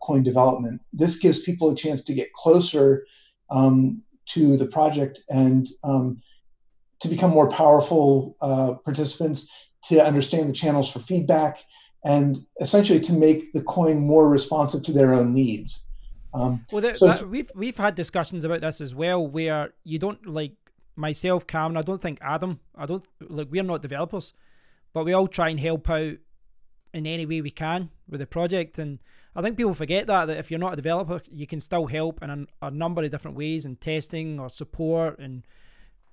Speaker 2: coin development. This gives people a chance to get closer to the project and to become more powerful participants, to understand the channels for feedback, and essentially to make the coin more responsive to their own needs.
Speaker 1: We've had discussions about this as well, where you don't, like myself, Cameron, I don't think Adam, we're not developers, but we all try and help out in any way we can with the project. And I think people forget that if you're not a developer, you can still help in a number of different ways, and testing or support and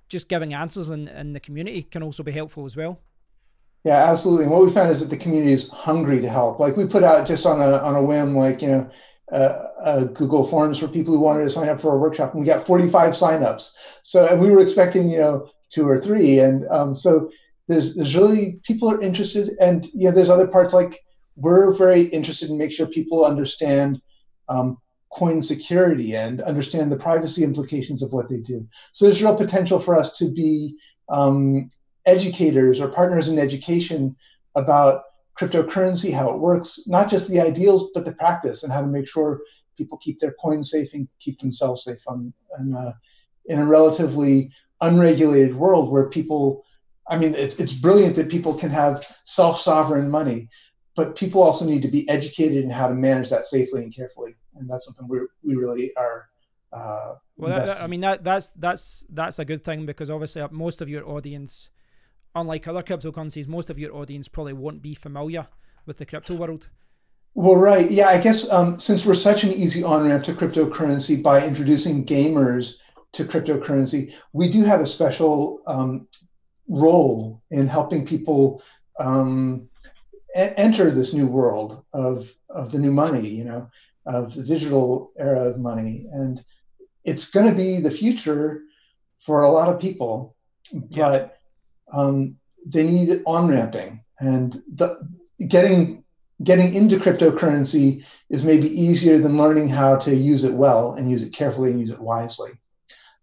Speaker 1: just giving answers in the community can also be helpful as well.
Speaker 2: Yeah, absolutely. And what we found is that the community is hungry to help. Like, we put out just on a whim, Google Forms for people who wanted to sign up for a workshop, and we got 45 signups. So, and we were expecting 2 or 3, and so there's really, people are interested, and there's other parts, like we're very interested in making sure people understand coin security and understand the privacy implications of what they do. So there's real potential for us to be educators or partners in education about cryptocurrency, how it works, not just the ideals, but the practice, and how to make sure people keep their coins safe and keep themselves safe in a relatively unregulated world where people, I mean, it's brilliant that people can have self-sovereign money, but people also need to be educated in how to manage that safely and carefully, and that's something we really are.
Speaker 1: That's a good thing, because obviously most of your audience, unlike other cryptocurrencies, most of your audience probably won't be familiar with the crypto world.
Speaker 2: Well, right, yeah, I guess since we're such an easy on-ramp to cryptocurrency by introducing gamers to cryptocurrency, we do have a special role in helping people enter this new world of the new money, of the digital era of money. And it's going to be the future for a lot of people, but they need on-ramping. And getting into cryptocurrency is maybe easier than learning how to use it well and use it carefully and use it wisely.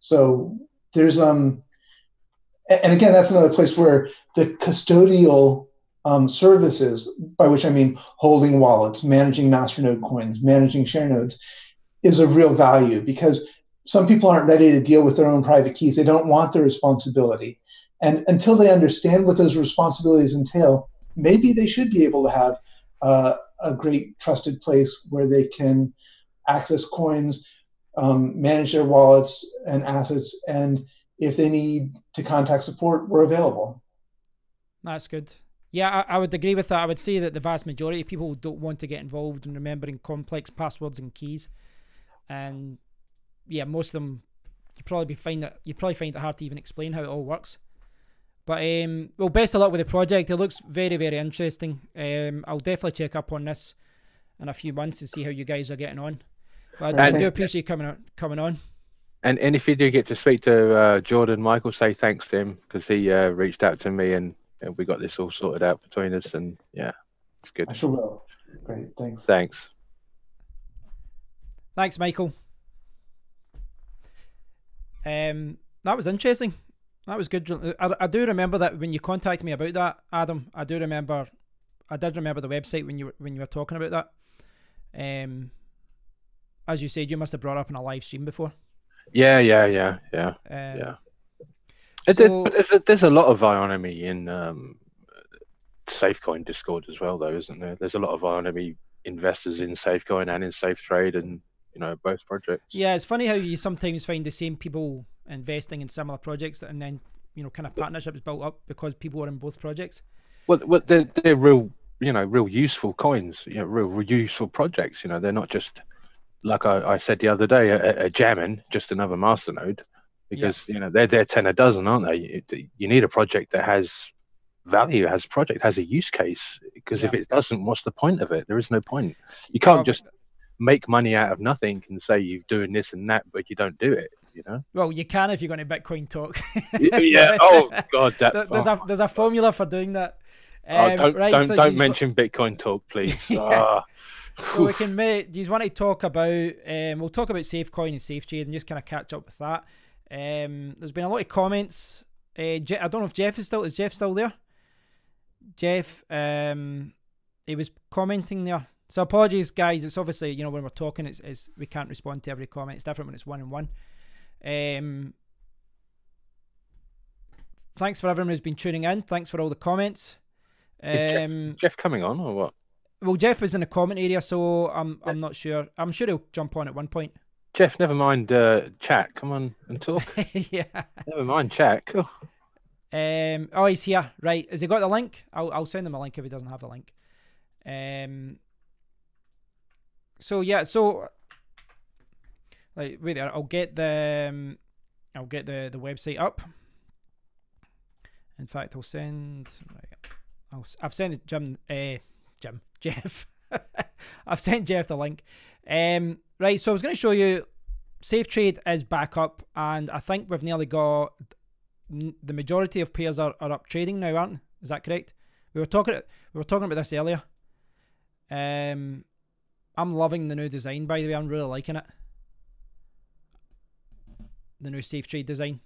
Speaker 2: So there's and again, that's another place where the custodial services, by which I mean holding wallets, managing masternode coins, managing share nodes, is of real value, because some people aren't ready to deal with their own private keys. They don't want the responsibility. And until they understand what those responsibilities entail, maybe they should be able to have a great trusted place where they can access coins, manage their wallets and assets, and if they need to contact support, we're available.
Speaker 1: That's good. Yeah, I would agree with that. I would say that the vast majority of people don't want to get involved in remembering complex passwords and keys. And yeah, most of them, you probably find it hard to even explain how it all works. But well, best of luck with the project. It looks very, very interesting. I'll definitely check up on this in a few months to see how you guys are getting on. But I do appreciate you coming on.
Speaker 3: And if you do get to speak to Jordan, Michael, say thanks to him, because he reached out to me and we got this all sorted out between us. And yeah, it's good.
Speaker 2: I sure will. Great, thanks.
Speaker 3: Thanks.
Speaker 1: Thanks, Michael. That was interesting. That was good. I do remember that when you contacted me about that, Adam. I did remember the website when you were talking about that. As you said, you must have brought up in a live stream before.
Speaker 3: Yeah.
Speaker 1: So,
Speaker 3: There's a lot of Ionomy in SafeCoin Discord as well, though, isn't there? There's a lot of Ionomy investors in SafeCoin and in SafeTrade, and both projects.
Speaker 1: Yeah, it's funny how you sometimes find the same people investing in similar projects, and then kind of partnerships built up because people are in both projects.
Speaker 3: Well, they're real, real useful coins, real useful projects. They're not just, like I said the other day, a jamming, just another masternode, because they're 10 a dozen, aren't they? You need a project that has value, has a use case, because if it doesn't, what's the point of it? There is no point. You can't just make money out of nothing and say you're doing this and that, but you don't do it.
Speaker 1: Well, you can if you're going to Bitcoin talk.
Speaker 3: Yeah. Oh God,
Speaker 1: there's a formula for doing that.
Speaker 3: Don't mention Bitcoin talk, please.
Speaker 1: So we can make. Do you want to talk about? We'll talk about SafeCoin and SafeTrade and just kind of catch up with that. There's been a lot of comments. I don't know if Jeff is Jeff still there? Jeff, he was commenting there. So apologies, guys. It's obviously when we're talking, it's we can't respond to every comment. It's different when it's one-on-one. Thanks for everyone who's been tuning in. Thanks for all the comments.
Speaker 3: Is Jeff coming on or what?
Speaker 1: Well, Jeff was in the comment area, so I'm not sure. I'm sure he'll jump on at one point.
Speaker 3: Jeff, never mind chat. Come on and talk.
Speaker 1: Yeah. Never
Speaker 3: mind chat. Cool.
Speaker 1: Oh, he's here. Right. Has he got the link? I'll send him a link if he doesn't have the link. So yeah. So like, wait there. I'll get the website up. In fact, I'll send. Right, I've sent Jeff. I've sent Jeff the link. Right, so I was going to show you SafeTrade is back up, and I think we've nearly got the majority of pairs are up trading now, aren't? Is that correct? We were talking about this earlier. I'm loving the new design, by the way. I'm really liking it. The new SafeTrade design.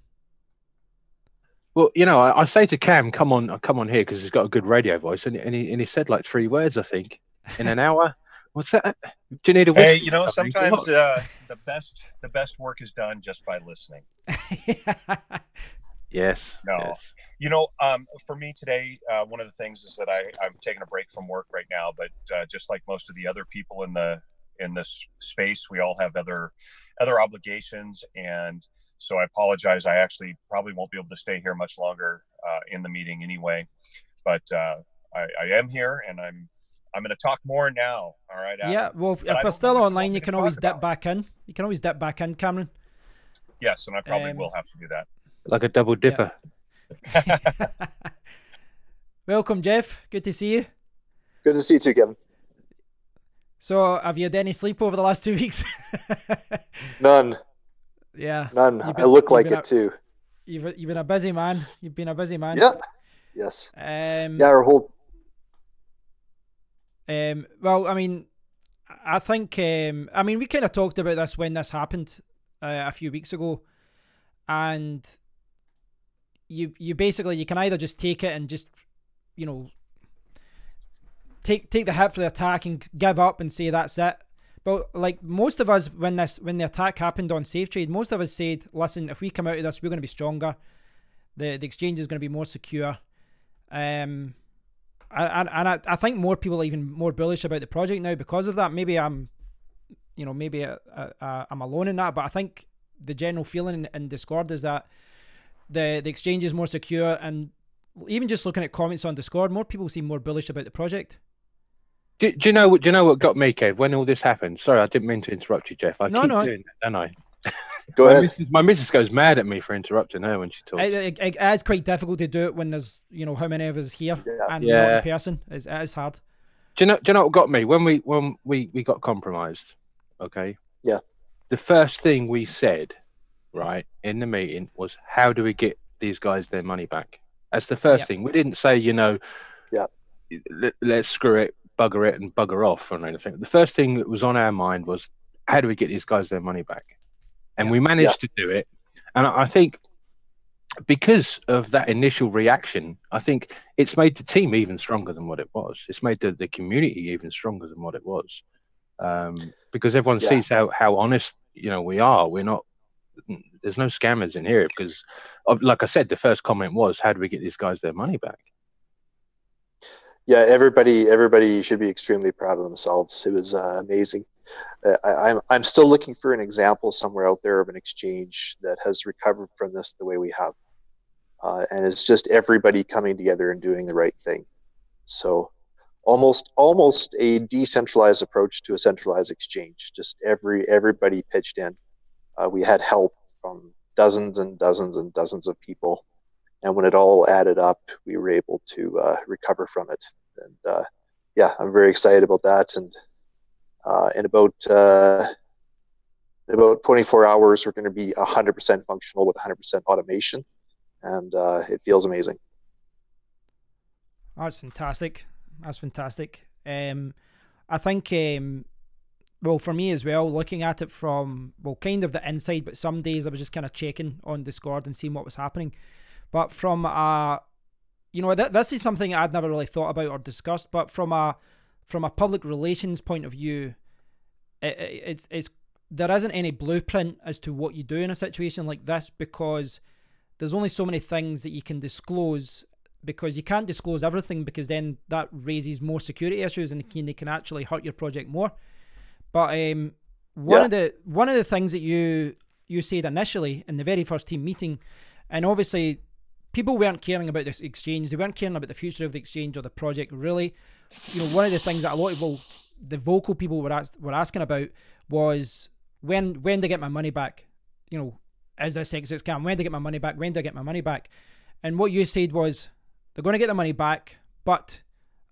Speaker 3: Well, I say to Cam, come on here, because he's got a good radio voice, and he said like 3 words, I think, in an hour. What's that? Do you need a
Speaker 4: whiskey? Hey, sometimes the best work is done just by listening.
Speaker 3: Yes.
Speaker 4: No. Yes. For me today, one of the things is that I'm taking a break from work right now, but just like most of the other people in this space, we all have other obligations, and so I apologize. I actually probably won't be able to stay here much longer in the meeting anyway, but I am here, and I'm going to talk more now. All right. Adam.
Speaker 1: Yeah. Well, if we're still online, you can always dip back in. You can always dip back in, Cameron.
Speaker 4: Yes, and I probably will have to do that.
Speaker 3: Like a double dipper.
Speaker 1: Yeah. Welcome, Jeff. Good to see you.
Speaker 5: Good to see you too, Kevin.
Speaker 1: So, have you had any sleep over the last 2 weeks?
Speaker 5: None.
Speaker 1: Yeah.
Speaker 5: None. I look like it too.
Speaker 1: You've been a busy man. You've been a busy man.
Speaker 5: Yeah. Yes.
Speaker 1: Yeah,
Speaker 5: our whole.
Speaker 1: Well, I mean, I think, we kind of talked about this when this happened a few weeks ago, and you basically, you can either just take it and just, take the hit for the attack and give up and say that's it. But like most of us, when the attack happened on SafeTrade, most of us said, listen, if we come out of this, we're going to be stronger. The exchange is going to be more secure. And I think more people are even more bullish about the project now because of that. Maybe I'm alone in that, but I think the general feeling in Discord is that the exchange is more secure, and even just looking at comments on Discord, more people seem more bullish about the project.
Speaker 3: Do you know what got me, Kev, when all this happened? Sorry, I didn't mean to interrupt you, Jeff. I keep doing that, don't I?
Speaker 5: Go ahead.
Speaker 3: My missus goes mad at me for interrupting her when she talks.
Speaker 1: It is quite difficult to do it when there's, how many of us here and not in person. It is hard.
Speaker 3: Do you know what got me? When we got compromised, okay?
Speaker 5: Yeah.
Speaker 3: The first thing we said, right, in the meeting was, how do we get these guys their money back? That's the first thing. We didn't say, let's screw it, bugger it, and bugger off or anything. The first thing that was on our mind was, how do we get these guys their money back? And we managed to do it. And I think because of that initial reaction, I think it's made the team even stronger than what it was. It's made the community even stronger than what it was, because everyone sees how honest we are. We're not. There's no scammers in here because, like I said, the first comment was, "How do we get these guys their money back?"
Speaker 5: Yeah, everybody should be extremely proud of themselves. It was amazing. I'm still looking for an example somewhere out there of an exchange that has recovered from this the way we have, and it's just everybody coming together and doing the right thing. So almost a decentralized approach to a centralized exchange. Just everybody pitched in. We had help from dozens and dozens and dozens of people. And when it all added up, we were able to recover from it. And yeah, I'm very excited about that. And in about 24 hours, we're going to be 100% functional with 100% automation. And it feels amazing.
Speaker 1: That's fantastic. That's fantastic. I think, well, for me as well, looking at it from, well, kind of the inside, but some days I was just kind of checking on Discord and seeing what was happening. But from this is something I'd never really thought about or discussed. But from a public relations point of view, it's there isn't any blueprint as to what you do in a situation like this, because there's only so many things that you can disclose, because you can't disclose everything, because then that raises more security issues and they can actually hurt your project more. But one of the things that you said initially in the very first team meeting, and obviously people weren't caring about this exchange, they weren't caring about the future of the exchange or the project really. One of the things that a lot of people, the vocal people were asking about was when do I get my money back? Is this exit scam? When do I get my money back? When do I get my money back? And what you said was, they're going to get the money back, but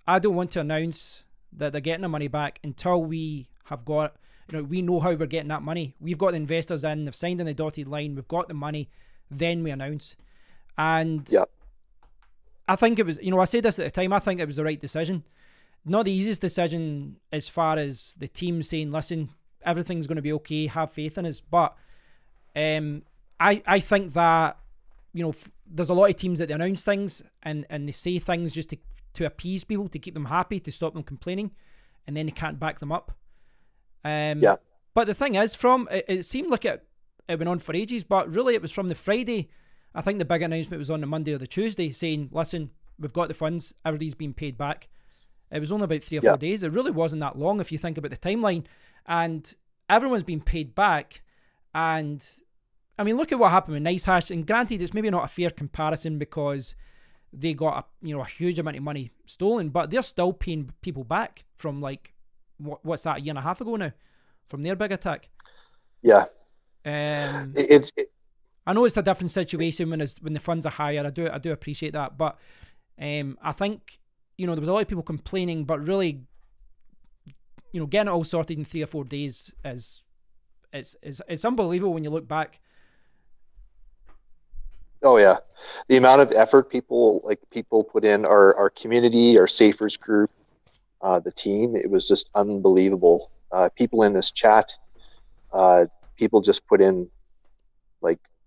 Speaker 1: I don't want to announce that they're getting the money back until we have got, we know how we're getting that money. We've got the investors in, they've signed on the dotted line, we've got the money, then we announce. And I think it was, I said this at the time, I think it was the right decision. Not the easiest decision as far as the team saying, listen, everything's going to be okay, have faith in us. But I think that, there's a lot of teams that they announce things and they say things just to appease people, to keep them happy, to stop them complaining, and then they can't back them up. But the thing is, it seemed like it went on for ages, but really it was from the Friday. I think the big announcement was on the Monday or the Tuesday saying, listen, we've got the funds, everybody's been paid back. It was only about 3 or 4 days. It really wasn't that long if you think about the timeline. And everyone's been paid back. And I mean, look at what happened with NiceHash. And granted, it's maybe not a fair comparison because they got a huge amount of money stolen, but they're still paying people back from what's that, a year and a half ago now, from their big attack.
Speaker 5: Yeah.
Speaker 1: I know it's a different situation when the funds are higher. I do appreciate that, but I think there was a lot of people complaining, but really, getting it all sorted in 3 or 4 days is it's unbelievable when you look back.
Speaker 5: Oh yeah, the amount of effort people put in, our community, our Safers group, the team, it was just unbelievable. People in this chat, people just put in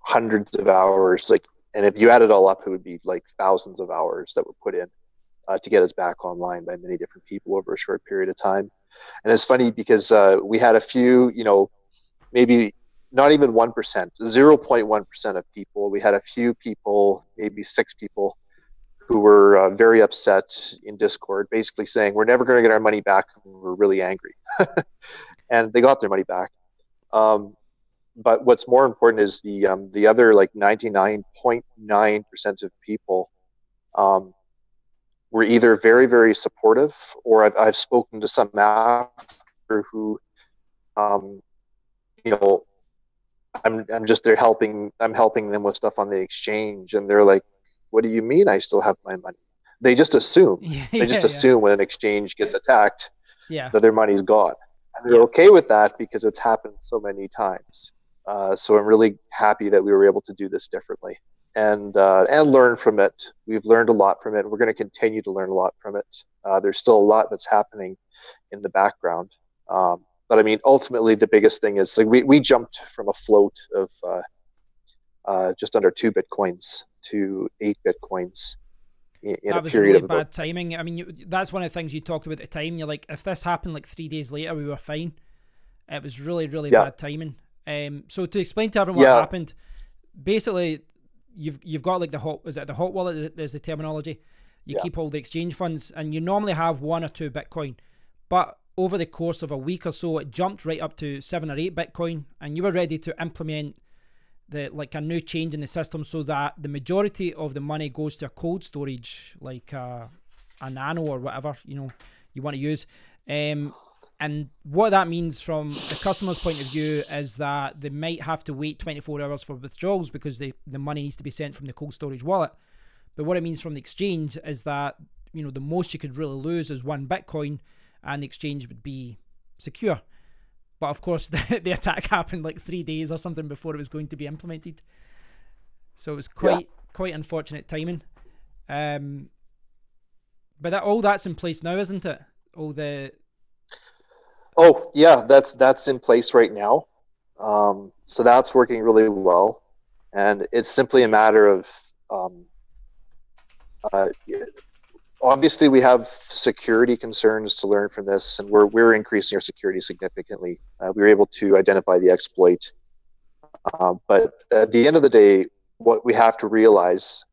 Speaker 5: hundreds of hours, and if you add it all up, it would be thousands of hours that were put in to get us back online by many different people over a short period of time. And it's funny because we had a few, maybe not even 1%, 0.1% of people. We had a few people, maybe 6 people, who were very upset in Discord, basically saying, we're never going to get our money back. We're really angry. And they got their money back. But what's more important is the other 99.9% of people were either very, very supportive, or I've spoken to some after who, I'm just there helping them with stuff on the exchange, and they're like, what do you mean I still have my money? They just assume. They just assume when an exchange gets attacked that their money's gone. And they're okay with that because it's happened so many times. So I'm really happy that we were able to do this differently and learn from it. We've learned a lot from it. We're going to continue to learn a lot from it. There's still a lot that's happening in the background. But I mean, ultimately, the biggest thing is we jumped from a float of just under 2 Bitcoins to 8 Bitcoins in a
Speaker 1: That was
Speaker 5: period
Speaker 1: really
Speaker 5: of about.
Speaker 1: bad timing. I mean, that's one of the things you talked about at the time. You're like, if this happened like 3 days later, we were fine. It was really, really
Speaker 5: Yeah.
Speaker 1: bad timing. So to explain to everyone what
Speaker 5: Yeah.
Speaker 1: happened, basically, you've got like the hot wallet? There's the terminology. You
Speaker 5: Yeah.
Speaker 1: keep all the exchange funds, and you normally have 1 or 2 Bitcoin, but over the course of a week or so, it jumped right up to 7 or 8 Bitcoin, and you were ready to implement a new change in the system so that the majority of the money goes to a cold storage, like a Nano or whatever you want to use. And what that means from the customer's point of view is that they might have to wait 24 hours for withdrawals because the money needs to be sent from the cold storage wallet. But what it means from the exchange is that, the most you could really lose is 1 Bitcoin, and the exchange would be secure. But of course, the attack happened like 3 days or something before it was going to be implemented. So it was quite unfortunate timing. But all that's in place now, isn't it?
Speaker 5: Oh yeah, that's in place right now. So that's working really well, and it's simply a matter of obviously we have security concerns to learn from this, and we're increasing our security significantly. We were able to identify the exploit, but at the end of the day, what we have to realize,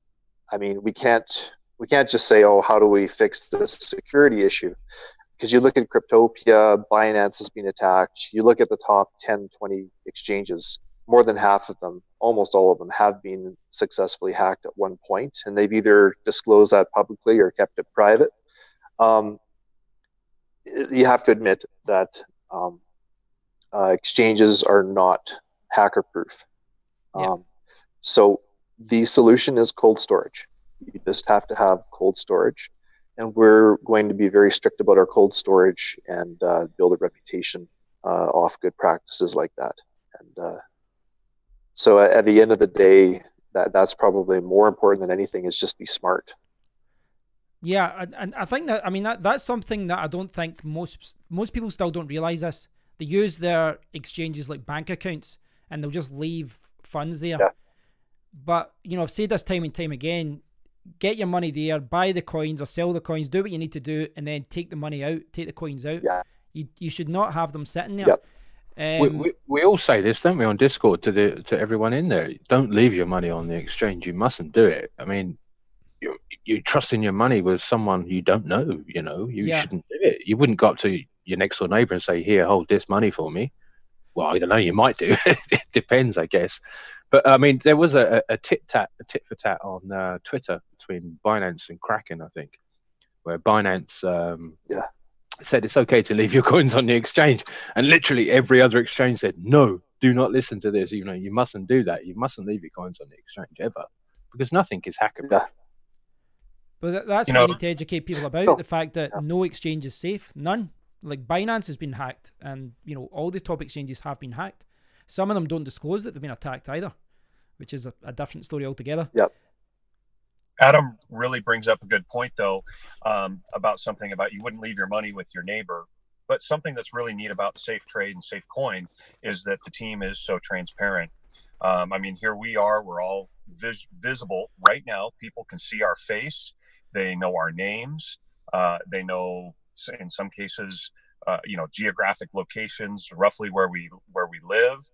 Speaker 5: I mean, we can't just say, oh, how do we fix this security issue? Because you look at Cryptopia, Binance has been attacked. You look at the top 10, 20 exchanges, more than half of them, almost all of them, have been successfully hacked at one point, and they've either disclosed that publicly or kept it private. You have to admit that exchanges are not hacker-proof.
Speaker 1: Yeah.
Speaker 5: So the solution is cold storage. You just have to have cold storage. And we're going to be very strict about our cold storage and build a reputation off good practices like that. And so at the end of the day, that's probably more important than anything, is just be smart.
Speaker 1: Yeah, and I think that's something that I don't think most people still don't realize this. They use their exchanges like bank accounts, and they'll just leave funds there.
Speaker 5: Yeah.
Speaker 1: But I've said this time and time again. Get your money there, buy the coins or sell the coins, do what you need to do, and then take the money out, take the coins out.
Speaker 5: Yeah.
Speaker 1: You should not have them sitting there.
Speaker 5: Yep.
Speaker 3: We all say this, don't we, on Discord to everyone in there? Don't leave your money on the exchange. You mustn't do it. I mean, you're trusting your money with someone you don't know. You shouldn't do it. You wouldn't go up to your next door neighbor and say, "Here, hold this money for me." Well, I don't know. You might do. It depends, I guess. But I mean, there was a tit for tat on Twitter between Binance and Kraken, I think, where Binance said it's okay to leave your coins on the exchange, and literally every other exchange said, "No, do not listen to this. You mustn't do that. You mustn't leave your coins on the exchange ever, because nothing is hackable."
Speaker 5: Yeah.
Speaker 1: But that's what you need to educate people about, the fact that no exchange is safe. None. Like Binance has been hacked, and all the top exchanges have been hacked. Some of them don't disclose that they've been attacked either, which is a different story altogether.
Speaker 5: Yep.
Speaker 4: Adam really brings up a good point, though, about something about you wouldn't leave your money with your neighbor. But something that's really neat about SafeTrade and SafeCoin is that the team is so transparent. I mean, here we are. We're all visible right now. People can see our face. They know our names. They know, in some cases, geographic locations, roughly where we live.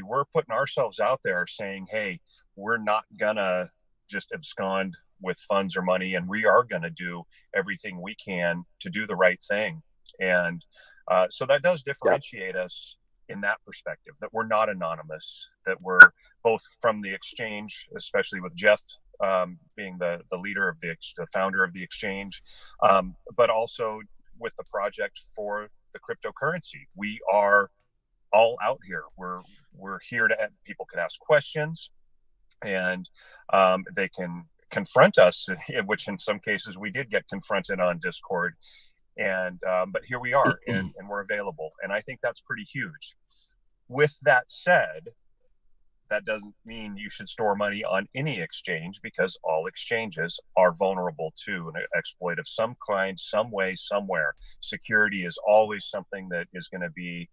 Speaker 4: We're putting ourselves out there saying, hey, we're not gonna just abscond with funds or money, and we are gonna do everything we can to do the right thing. And so that does differentiate us in that perspective, that we're not anonymous, that we're both from the exchange, especially with Jeff being the leader of the founder of the exchange, but also with the project for the cryptocurrency. We are all out here. We're here to people can ask questions, and they can confront us, which in some cases we did get confronted on Discord. And but here we are, and we're available, and I think that's pretty huge. With that said, that doesn't mean you should store money on any exchange, because all exchanges are vulnerable to an exploit of some kind, some way, somewhere. Security is always something that is going to be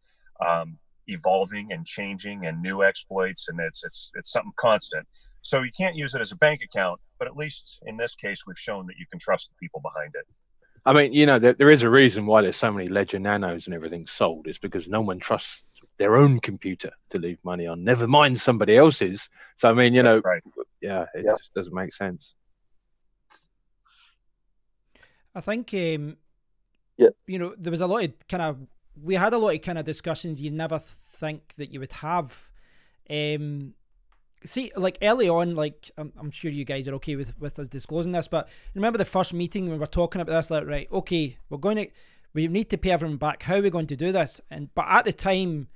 Speaker 4: evolving and changing and new exploits, and it's something constant. So you can't use it as a bank account, but at least in this case, we've shown that you can trust the people behind it.
Speaker 3: I mean, you know, there is a reason why there's so many Ledger Nanos and everything sold. It's because no one trusts their own computer to leave money on, never mind somebody else's. So I mean, you know,
Speaker 4: right.
Speaker 3: Yeah, it just doesn't make sense.
Speaker 1: I think you know, there was a lot of we had a lot of kind of discussions you never think that you would have. See, like early on, like I'm sure you guys are okay with us disclosing this, but remember the first meeting when we were talking about this, like, right, okay, we need to pay everyone back. How are we going to do this? But at the time,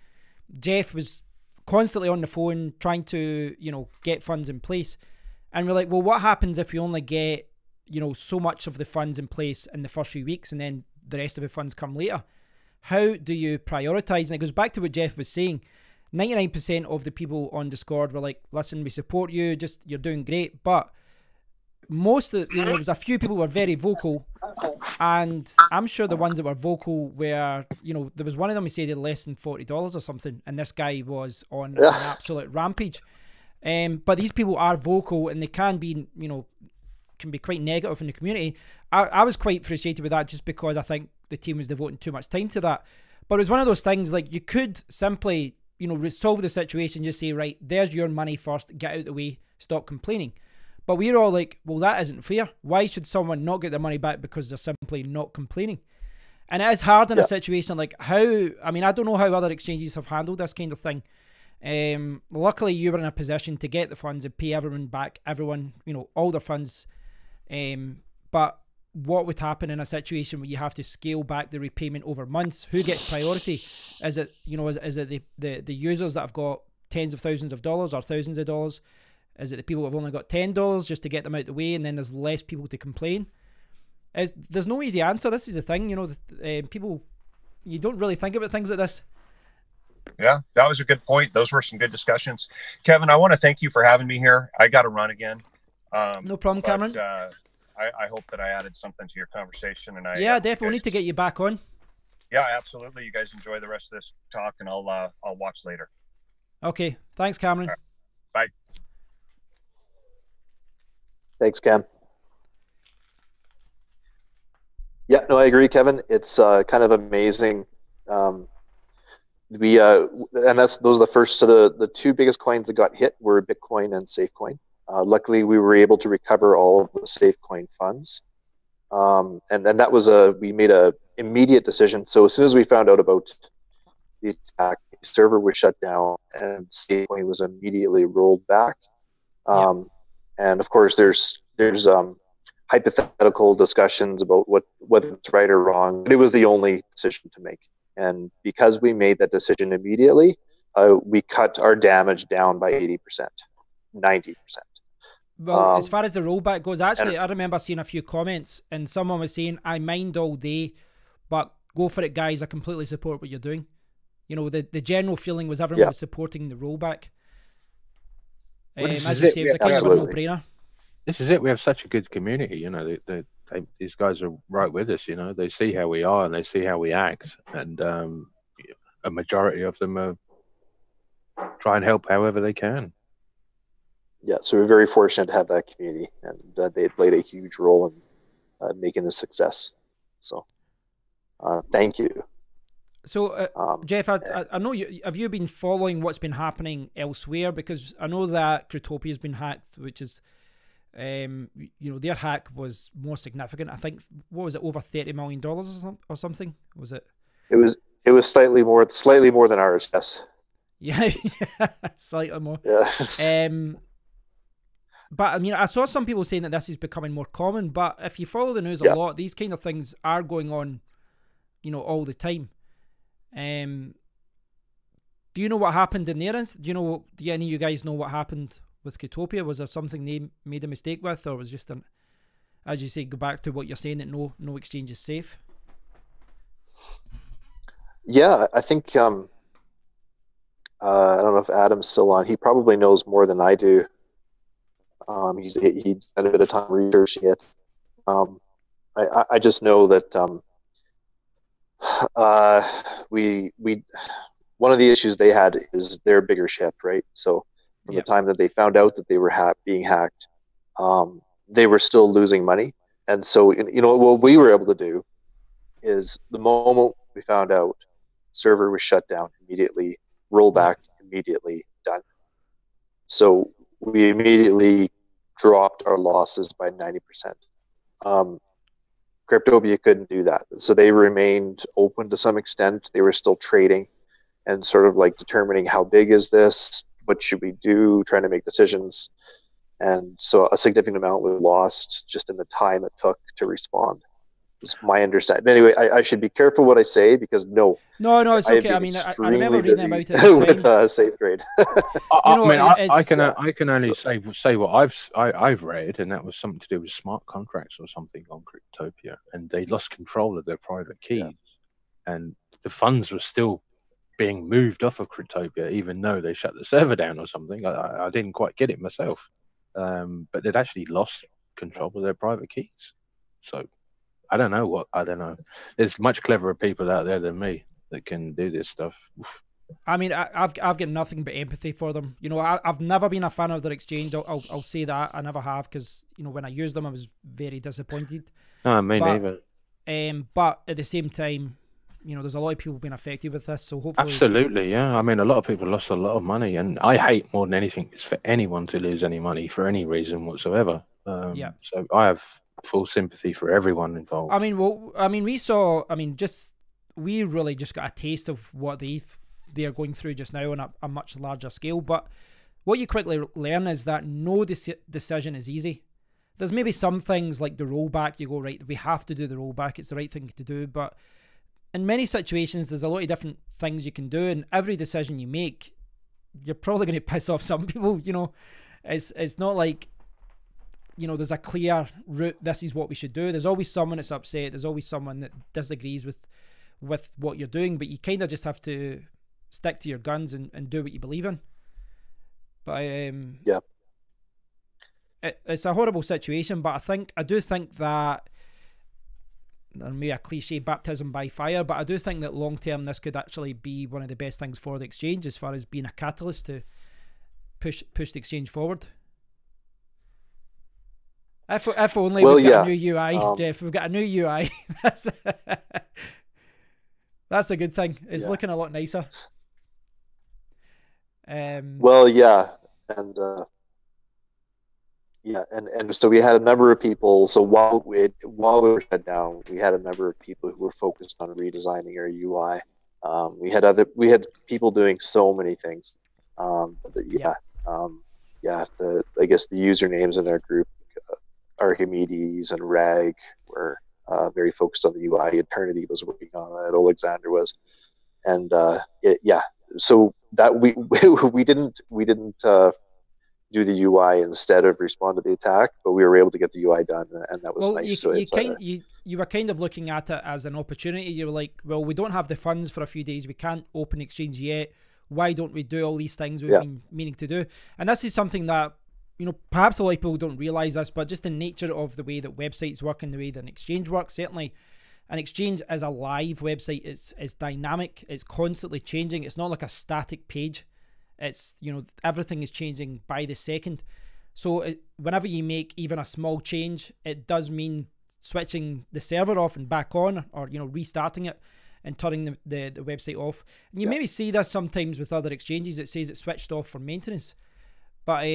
Speaker 1: Jeff was constantly on the phone trying to, you know, get funds in place. And we're like, well, what happens if we only get, you know, so much of the funds in place in the first few weeks and then the rest of the funds come later? How do you prioritize? And it goes back to what Jeff was saying. 99% of the people on Discord were like, listen, we support you, just you're doing great. But most of, you know, there was a few people who were very vocal, and I'm sure the ones that were vocal were, you know, there was one of them who said less than $40 or something, and this guy was on an absolute rampage. But these people are vocal, and they can be, you know, can be quite negative in the community. I was quite frustrated with that, just because I think the team was devoting too much time to that. But it was one of those things, like, you could simply, you know, resolve the situation, just say, right, there's your money first, get out of the way, stop complaining. But we're all like, well, that isn't fair. Why should someone not get their money back because they're simply not complaining? And it is hard in a situation like I mean, I don't know how other exchanges have handled this kind of thing. Luckily, you were in a position to get the funds and pay everyone back, you know, all their funds. But what would happen in a situation where you have to scale back the repayment over months? Who gets priority? Is it, you know, is it the users that have got tens of thousands of dollars or thousands of dollars? Is it the people who have only got $10 just to get them out the way, and then there's less people to complain? There's no easy answer. This is the thing, you know, people, you don't really think about things like this.
Speaker 4: Yeah, that was a good point. Those were some good discussions. Kevin, I want to thank you for having me here. I got to run again.
Speaker 1: No problem, Cameron.
Speaker 4: I hope that I added something to your conversation. And
Speaker 1: yeah, definitely need to get you back on.
Speaker 4: Yeah, absolutely. You guys enjoy the rest of this talk, and I'll watch later.
Speaker 1: Okay, thanks, Cameron.
Speaker 4: Right. Bye.
Speaker 5: Thanks, Cam. Yeah, no, I agree, Kevin. It's kind of amazing. And those are the first. So the two biggest coins that got hit were Bitcoin and SafeCoin. Luckily, we were able to recover all of the SafeCoin funds. And then that was we made a immediate decision. So as soon as we found out about the attack, the server was shut down and SafeCoin was immediately rolled back. And of course, there's hypothetical discussions about whether it's right or wrong, but it was the only decision to make. And because we made that decision immediately, we cut our damage down by 80%, 90%.
Speaker 1: Well, as far as the rollback goes, actually, I remember seeing a few comments, and someone was saying, I mind all day, but go for it, guys. I completely support what you're doing. You know, the general feeling was everyone was supporting the rollback. As you say, it was a kind of a no-brainer.
Speaker 3: This is it. We have such a good community. You know, these guys are right with us. You know, they see how we are and they see how we act, and a majority of them try and help however they can.
Speaker 5: Yeah, so we're very fortunate to have that community, and they played a huge role in making this success. So, thank you.
Speaker 1: So, Jeff, I know have you been following what's been happening elsewhere? Because I know that Cryptopia has been hacked, which is, you know, their hack was more significant. I think, what was it, over $30 million or something? Was it? It
Speaker 5: was slightly more than ours. Yes.
Speaker 1: Yeah, slightly more.
Speaker 5: Yeah.
Speaker 1: But I mean, I saw some people saying that this is becoming more common. But if you follow the news a lot, these kind of things are going on, you know, all the time. Do you know what happened in their instance? Do any of you guys know what happened with Cryptopia? Was there something they made a mistake with, or was just as you say, go back to what you're saying, that no exchange is safe?
Speaker 5: Yeah, I think I don't know if Adam's still on. He probably knows more than I do. He spent a bit of time researching it. I just know that one of the issues they had is their bigger ship, right? So from the time that they found out that they were being hacked, they were still losing money. And so, what we were able to do is the moment we found out, server was shut down immediately, rollback immediately, done. So we immediately dropped our losses by 90%. Cryptopia couldn't do that. So they remained open to some extent. They were still trading and sort of like determining how big is this, what should we do, trying to make decisions. And so a significant amount was lost just in the time it took to respond. It's my understanding. But anyway, I should be careful what I say because
Speaker 1: no, it's okay. I mean, I remember reading about it
Speaker 5: with SafeTrade.
Speaker 3: I can only say what I've read, and that was something to do with smart contracts or something on Cryptopia, and they lost control of their private keys, and the funds were still being moved off of Cryptopia, even though they shut the server down or something. I didn't quite get it myself, but they'd actually lost control of their private keys. So I don't know. There's much cleverer people out there than me that can do this stuff.
Speaker 1: I mean, I've got nothing but empathy for them. I've never been a fan of their exchange. I'll say that I never have, because when I used them, I was very disappointed.
Speaker 3: No, me neither.
Speaker 1: But at the same time, there's a lot of people being affected with this. So hopefully,
Speaker 3: absolutely, yeah. I mean, a lot of people lost a lot of money, and I hate more than anything is for anyone to lose any money for any reason whatsoever. So I have full sympathy for everyone involved.
Speaker 1: I mean, we really just got a taste of what they're going through just now on a much larger scale. But what you quickly learn is that no decision is easy. There's maybe some things like the rollback, you go, right, we have to do the rollback, it's the right thing to do. But in many situations, there's a lot of different things you can do, and every decision you make, you're probably going to piss off some people. It's not like, there's a clear route, this is what we should do. There's always someone that's upset. There's always someone that disagrees with what you're doing, but you kind of just have to stick to your guns and do what you believe in. But it's a horrible situation, but I do think that, maybe a cliche, baptism by fire, but I do think that long term this could actually be one of the best things for the exchange, as far as being a catalyst to push the exchange forward. If only we've got a new UI, Jeff. We've got a new UI. That's a good thing. It's looking a lot nicer.
Speaker 5: And so we had a number of people. So while we were shut down, we had a number of people who were focused on redesigning our UI. We had people doing so many things. I guess the usernames in our group, Archimedes and Rag, were very focused on the UI. Eternity was working on it. Alexander was, and so that we didn't do the UI instead of respond to the attack, but we were able to get the UI done, and that was nice.
Speaker 1: You were kind of looking at it as an opportunity. You were like, well, we don't have the funds for a few days. We can't open exchange yet. Why don't we do all these things we've been meaning to do? And this is something that, perhaps a lot of people don't realize this, but just the nature of the way that websites work and the way that an exchange works, certainly an exchange is a live website. It's dynamic. It's constantly changing. It's not like a static page. It's, everything is changing by the second. So whenever you make even a small change, it does mean switching the server off and back on, or, restarting it and turning the website off. And you maybe see this sometimes with other exchanges. It says it's switched off for maintenance. But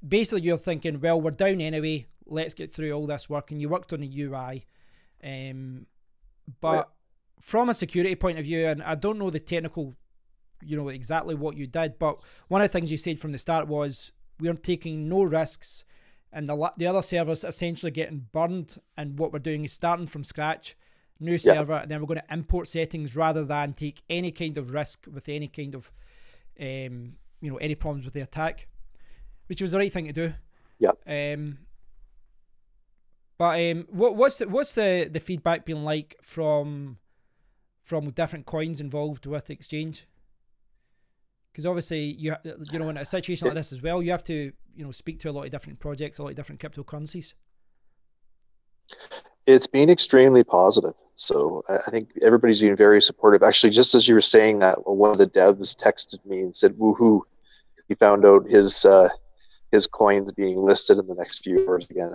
Speaker 1: basically you're thinking, well, we're down anyway. Let's get through all this work. And you worked on the UI. But from a security point of view, and I don't know the technical, exactly what you did, but one of the things you said from the start was we're taking no risks, and the other servers essentially getting burned, and what we're doing is starting from scratch, new server, and then we're going to import settings rather than take any kind of risk with any kind of any problems with the attack, which was the right thing to do. What's the feedback been like from different coins involved with the exchange? Because obviously you in a situation like this as well, you have to speak to a lot of different projects, a lot of different cryptocurrencies.
Speaker 5: It's been extremely positive. So I think everybody's been very supportive. Actually, just as you were saying that, one of the devs texted me and said, "Woohoo!" He found out his coins being listed in the next few hours again.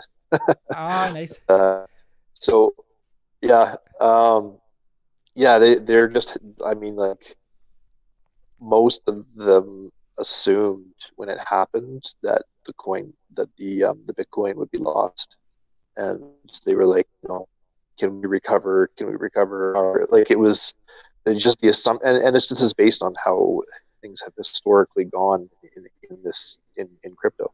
Speaker 1: Ah, nice.
Speaker 5: So yeah, they're just. I mean, like, most of them assumed when it happened that the Bitcoin would be lost, and they were like, "No, can we recover? Can we recover?" Or, like, it's just the assumption, and this is based on how things have historically gone in crypto.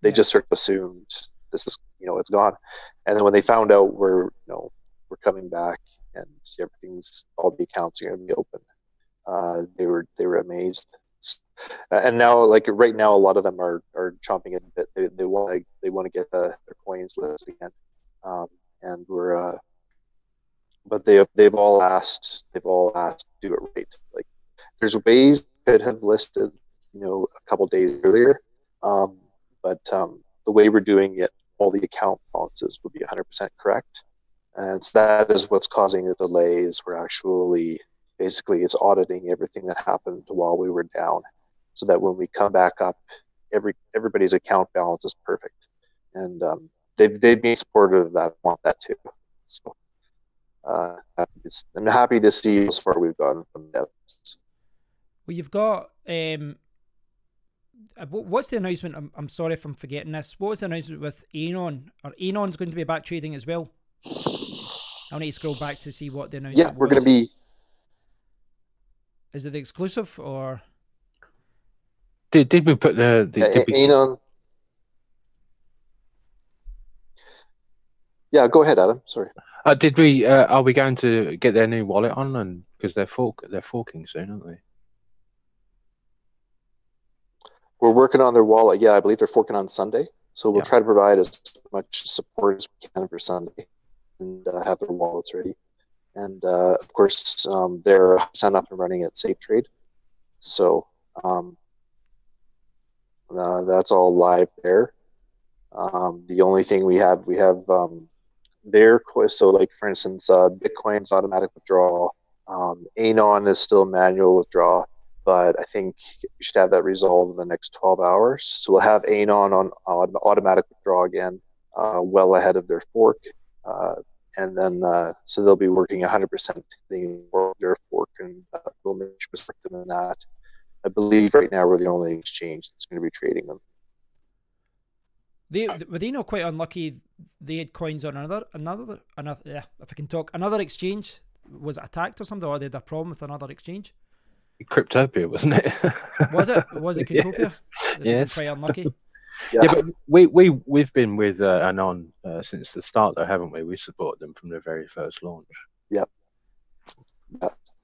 Speaker 5: They just sort of assumed this is, it's gone, and then when they found out we're coming back and all the accounts are going to be open, they were amazed. And now, like right now, a lot of them are chomping at the bit. They want to get their coins listed again, and we're but they've all asked to do it right. Like, there's ways could have listed a couple days earlier, but the way we're doing it, all the account balances would be 100% correct, and so that is what's causing the delays. We're actually basically it's auditing everything that happened while we were down, so that when we come back up, everybody's account balance is perfect, and they've been supportive of that, want that too. So I'm happy to see how far we've gotten from devs.
Speaker 1: Well, you've got what's the announcement? I'm sorry if I'm forgetting this. What was the announcement with Anon? Or Anon's going to be back trading as well? I'll need to scroll back to see what the announcement.
Speaker 5: Yeah, we're going to be.
Speaker 1: Is it the exclusive or?
Speaker 3: Did we put the
Speaker 5: Anon? Yeah, go ahead, Adam. Sorry.
Speaker 3: Did we? Are we going to get their new wallet on? And because they're forking soon, aren't they?
Speaker 5: We're working on their wallet. Yeah, I believe they're forking on Sunday. So we'll try to provide as much support as we can for Sunday, and have their wallets ready. And of course, they're signed up and running at SafeTrade. So that's all live there. The only thing we have there. So, like, for instance, Bitcoin's automatic withdrawal. Anon is still manual withdrawal, but I think we should have that resolved in the next 12 hours. So we'll have Anon on automatic withdrawal again, well ahead of their fork. And then, so they'll be working 100% their fork, and we'll make sure we're doing that. I believe right now we're the only exchange that's going to be trading them.
Speaker 1: Were they not quite unlucky? They had coins on another, if I can talk, another exchange. Was it attacked or something, or they had a problem with another exchange?
Speaker 3: Cryptopia, wasn't it?
Speaker 1: Was it Cryptopia?
Speaker 3: Yes. Yes.
Speaker 1: Quite unlucky.
Speaker 3: Yeah, but we've been with Anon since the start, though, haven't we? We supported them from the very first launch.
Speaker 5: Yep.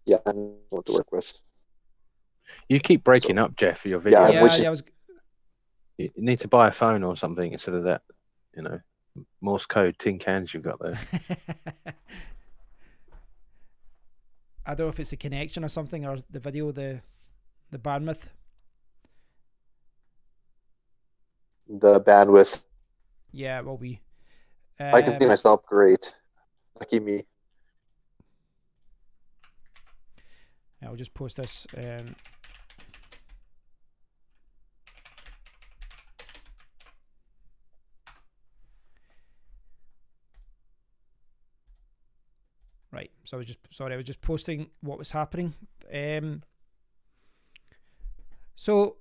Speaker 5: Yeah, and what to work with.
Speaker 3: You keep breaking up, Jeff, for your video. You need to buy a phone or something instead of that, Morse code tin cans you've got there.
Speaker 1: I don't know if it's the connection or something, or the video, the bandwidth.
Speaker 5: The bandwidth.
Speaker 1: Yeah, it will be.
Speaker 5: I can see myself great. Lucky me.
Speaker 1: I'll just post this. Right, so I was just posting what was happening. So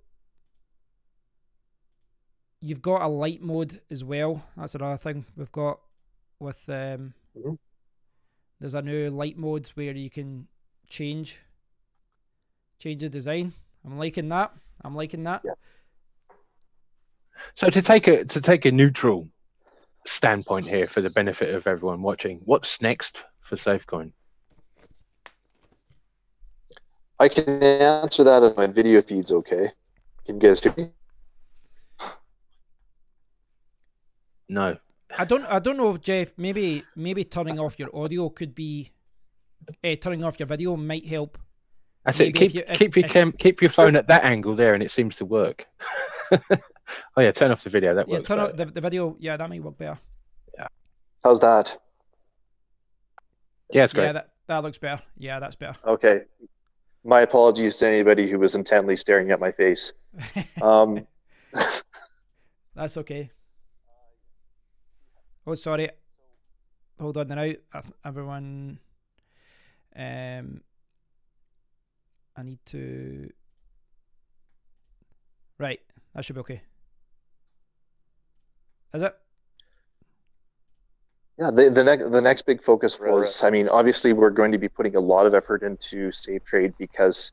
Speaker 1: you've got a light mode as well. That's another thing we've got with there's a new light mode where you can change the design. I'm liking that.
Speaker 5: Yeah.
Speaker 3: So to take a neutral standpoint here for the benefit of everyone watching, what's next for SafeCoin?
Speaker 5: I can answer that if my video feed's okay. Can you guys hear me?
Speaker 3: No.
Speaker 1: I don't know if, Jeff, maybe turning off your audio could be turning off your video might help.
Speaker 3: I said keep your phone at that angle there, and it seems to work. Oh yeah, turn off the video. That works.
Speaker 1: Turn off the video. Yeah, that might work better.
Speaker 5: Yeah. How's that?
Speaker 3: Yeah, it's great.
Speaker 1: Yeah, that looks better. Yeah, that's better.
Speaker 5: Okay. My apologies to anybody who was intently staring at my face.
Speaker 1: That's okay. Oh, sorry. Hold on now, everyone. I need to. Right, that should be okay. Is it?
Speaker 5: Yeah, the next big focus for us, I mean, obviously we're going to be putting a lot of effort into SafeTrade because,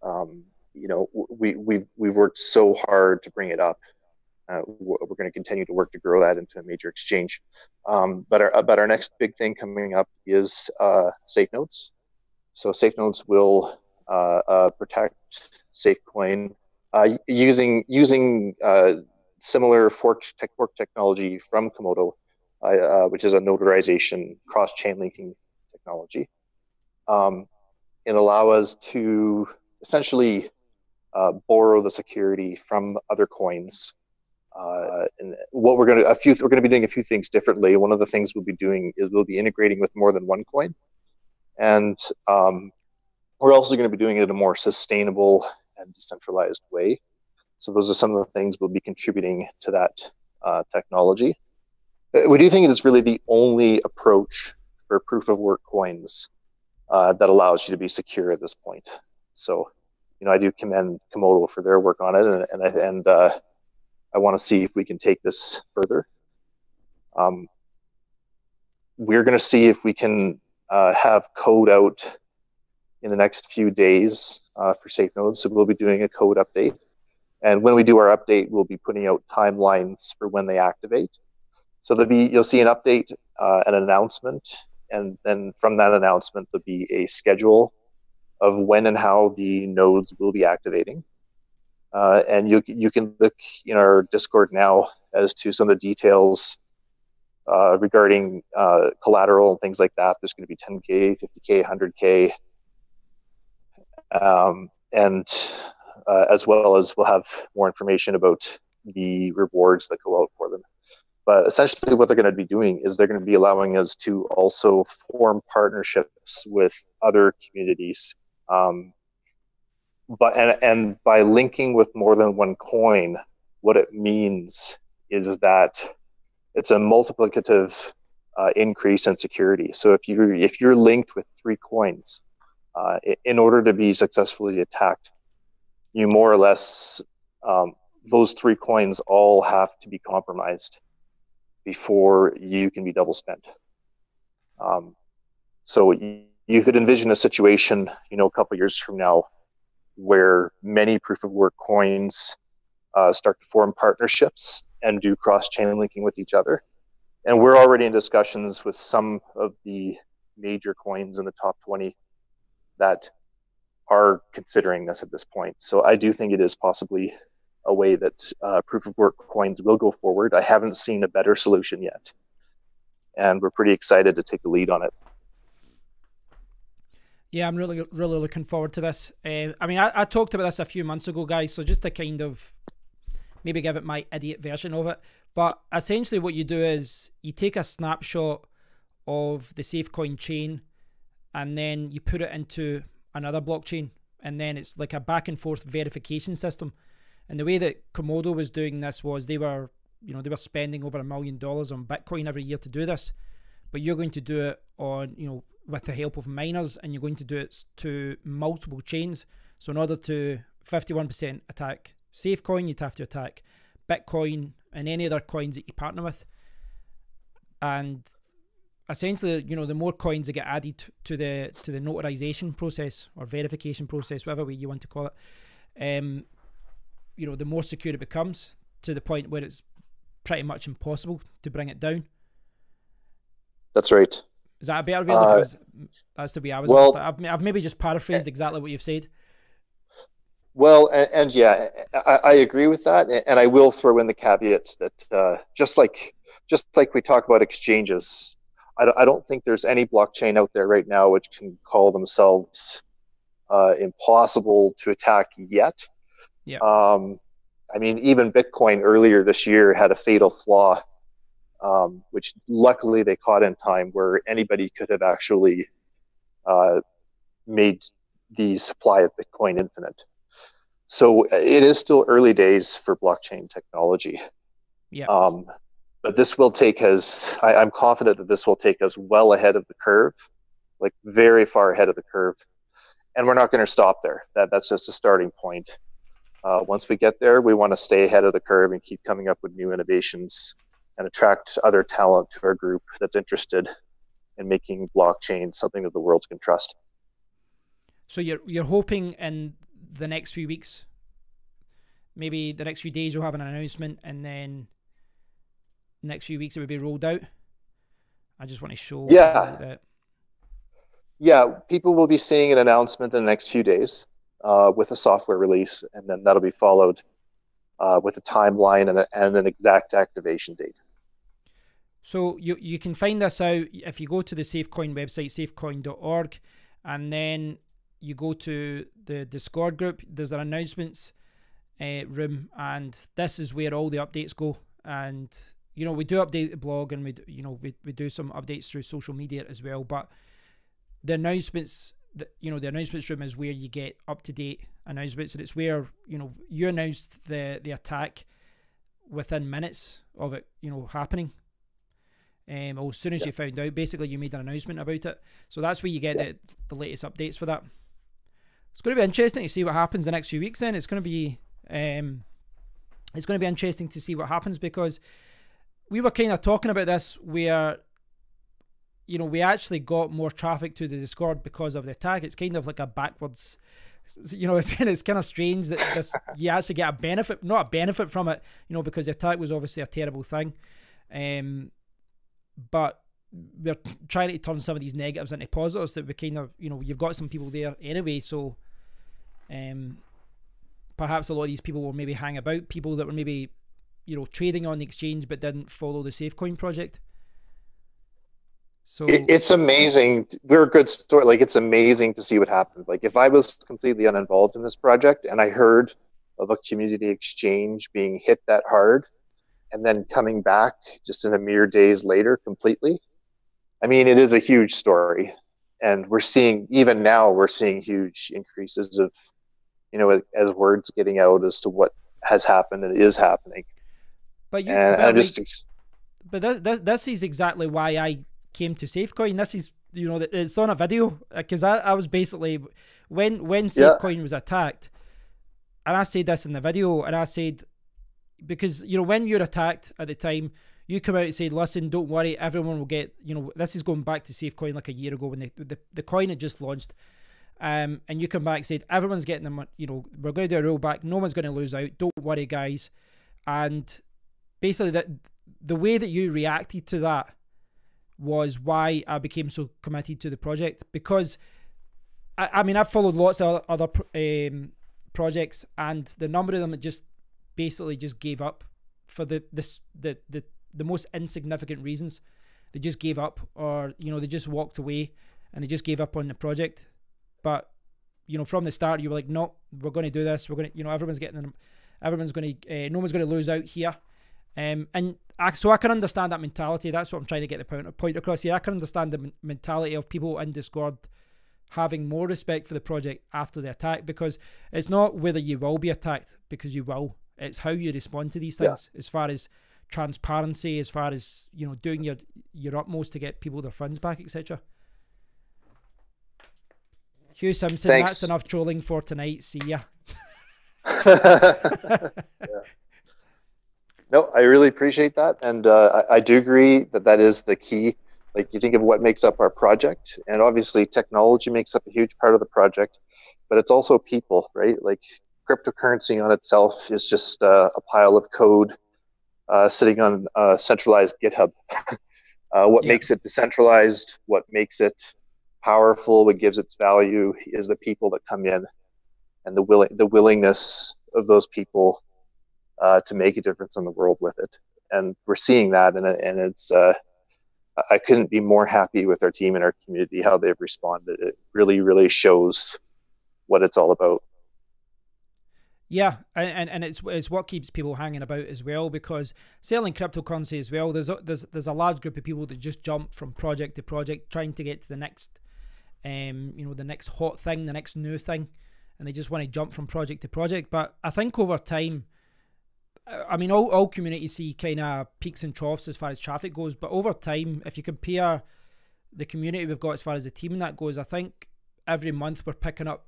Speaker 5: you know, we've worked so hard to bring it up. We're going to continue to work to grow that into a major exchange. But our next big thing coming up is SafeNodes. So SafeNodes will protect SafeCoin using similar fork technology from Komodo, which is a notarization cross-chain linking technology. It allows us to essentially borrow the security from other coins. And what we're going to be doing a few things differently. One of the things we'll be doing is we'll be integrating with more than one coin, and we're also going to be doing it in a more sustainable and decentralized way. So those are some of the things we'll be contributing to that technology. We do think it is really the only approach for proof of work coins that allows you to be secure at this point. So, you know, I do commend Komodo for their work on it, and I want to see if we can take this further. We're going to see if we can have code out in the next few days for SafeNodes. So we'll be doing a code update. And when we do our update, we'll be putting out timelines for when they activate. So you'll see an update, an announcement, and then from that announcement, there'll be a schedule of when and how the nodes will be activating. And you can look in our Discord now as to some of the details regarding collateral and things like that. There's going to be 10K, 50K, 100K, and as well as we'll have more information about the rewards that go out for them. But essentially what they're going to be doing is they're going to be allowing us to also form partnerships with other communities. But by linking with more than one coin, what it means is that it's a multiplicative increase in security. So if you're linked with 3 coins, in order to be successfully attacked, you more or less those 3 coins all have to be compromised before you can be double spent. So you could envision a situation, you know, a couple of years from now, where many proof of work coins start to form partnerships and do cross-chain linking with each other. And we're already in discussions with some of the major coins in the top 20 that are considering this at this point. So I do think it is possibly a way that proof of work coins will go forward. I haven't seen a better solution yet, and we're pretty excited to take the lead on it.
Speaker 1: Yeah, I'm really looking forward to this. I mean, I talked about this a few months ago, guys, so just to kind of maybe give it my idiot version of it. But essentially what you do is you take a snapshot of the SafeCoin chain and then you put it into another blockchain, and then it's like a back and forth verification system. And the way that Komodo was doing this was they were spending over $1 million on Bitcoin every year to do this, but you're going to do it on, you know, with the help of miners, and you're going to do it to multiple chains. So in order to 51% attack SafeCoin, you'd have to attack Bitcoin and any other coins that you partner with. And essentially, you know, the more coins that get added to the notarization process or verification process, whatever way you want to call it, you know, the more secure it becomes, to the point where it's pretty much impossible to bring it down.
Speaker 5: That's right.
Speaker 1: Is that a better way? Because that's the way I was. Well, I've maybe just paraphrased exactly what you've said.
Speaker 5: Well, and yeah, I agree with that, and I will throw in the caveats that just like we talk about exchanges, I don't think there's any blockchain out there right now which can call themselves impossible to attack yet.
Speaker 1: Yeah.
Speaker 5: I mean, even Bitcoin earlier this year had a fatal flaw, which luckily they caught in time, where anybody could have actually made the supply of Bitcoin infinite. So it is still early days for blockchain technology.
Speaker 1: Yeah.
Speaker 5: But this will take us, I'm confident that this will take us well ahead of the curve, like very far ahead of the curve. And we're not going to stop there. That's just a starting point. Once we get there, we want to stay ahead of the curve and keep coming up with new innovations and attract other talent to our group that's interested in making blockchain something that the world can trust.
Speaker 1: So you're hoping in the next few weeks, maybe the next few days, you'll have an announcement, and then next few weeks it will be rolled out. I just want to show.
Speaker 5: Yeah. Yeah, people will be seeing an announcement in the next few days with a software release, and then that'll be followed with a timeline and an exact activation date.
Speaker 1: So you can find this out if you go to the SafeCoin website, safecoin.org, and then you go to the Discord group. There's an announcements room, and this is where all the updates go. And you know, we do update the blog, and we do some updates through social media as well. But the announcements, the announcements room is where you get up to date announcements, and it's where you announced the attack within minutes of it happening. As soon as you found out, basically you made an announcement about it. So that's where you get the latest updates for that. It's going to be interesting to see what happens the next few weeks. Then it's going to be interesting to see what happens, because we were kind of talking about this where we actually got more traffic to the Discord because of the attack. It's kind of like a backwards, it's kind of strange that you actually get a benefit, not a benefit from it, because the attack was obviously a terrible thing. But we're trying to turn some of these negatives into positives, that we kind of, you've got some people there anyway. So perhaps a lot of these people will maybe hang about, people that were maybe, trading on the exchange but didn't follow the SafeCoin project. So
Speaker 5: it's amazing. We're a good story. Like, it's amazing to see what happened. Like, if I was completely uninvolved in this project and I heard of a community exchange being hit that hard and then coming back just in a mere days later completely, I mean, it is a huge story. And we're seeing, even now, we're seeing huge increases of, as words getting out as to what has happened and is happening.
Speaker 1: But this is exactly why I came to SafeCoin. This is, it's on a video, because I was basically, when SafeCoin was attacked, and I said this in the video, and I said, because when you're attacked at the time, you come out and say, listen, don't worry, everyone will get, this is going back to SafeCoin like a year ago when the coin had just launched, and you come back and said, everyone's getting them, we're going to do a rollback, no one's going to lose out, don't worry guys. And basically the way that you reacted to that was why I became so committed to the project, because I mean, I've followed lots of other projects, and the number of them that just basically just gave up for the most insignificant reasons. They just gave up, or they just walked away and they just gave up on the project. But from the start you were like, no, we're going to do this, we're going to, everyone's getting them, everyone's going to no one's going to lose out here. So I can understand that mentality. That's what I'm trying to get the point across here. I can understand the mentality of people in Discord having more respect for the project after the attack, because it's not whether you will be attacked, because you will. It's how you respond to these things, as far as transparency, as far as doing your utmost to get people their funds back, etc. Hugh Simpson,
Speaker 5: Thanks.
Speaker 1: That's enough trolling for tonight. See ya.
Speaker 5: Yeah. No, I really appreciate that, and I do agree that is the key. Like, you think of what makes up our project, and obviously technology makes up a huge part of the project, but it's also people, right? Like, cryptocurrency on itself is just a pile of code sitting on centralized GitHub. What makes it decentralized, what makes it powerful, what gives its value is the people that come in, and the willingness of those people to make a difference in the world with it. And we're seeing that, and it's I couldn't be more happy with our team and our community, how they've responded. It really, really shows what it's all about.
Speaker 1: Yeah, and it's what keeps people hanging about as well, because selling cryptocurrency as well, there's a large group of people that just jump from project to project trying to get to the next you know, the next hot thing, the next new thing, and they just want to jump from project to project. But I think over time, I mean, all communities see kind of peaks and troughs as far as traffic goes, but over time, if you compare the community we've got as far as the team that goes, I think every month we're picking up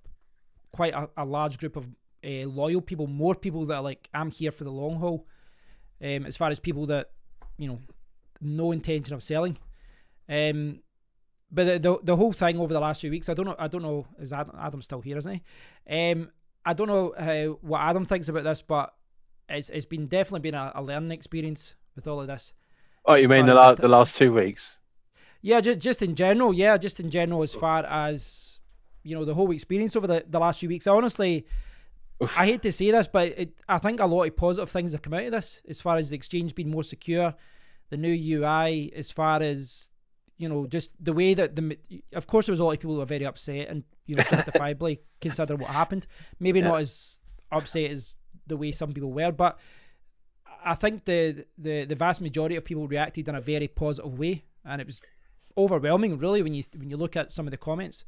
Speaker 1: quite a large group of loyal people, more people that are like, I'm here for the long haul, as far as people that, you know, no intention of selling. But the whole thing over the last few weeks, I don't know, is Adam's still here, isn't he? I don't know what Adam thinks about this, but it's definitely been a learning experience with all of this.
Speaker 3: Oh, you mean the last 2 weeks?
Speaker 1: Yeah, just in general. Yeah, just in general, as far as, you know, the whole experience over the last few weeks. I honestly, I hate to say this, but I think a lot of positive things have come out of this, as far as the exchange being more secure, the new UI, as far as, you know, just the way that of course there was a lot of people who were very upset and, you know, justifiably consider what happened. Maybe not as upset as the way some people were, but I think the vast majority of people reacted in a very positive way, and it was overwhelming, really, when you look at some of the comments.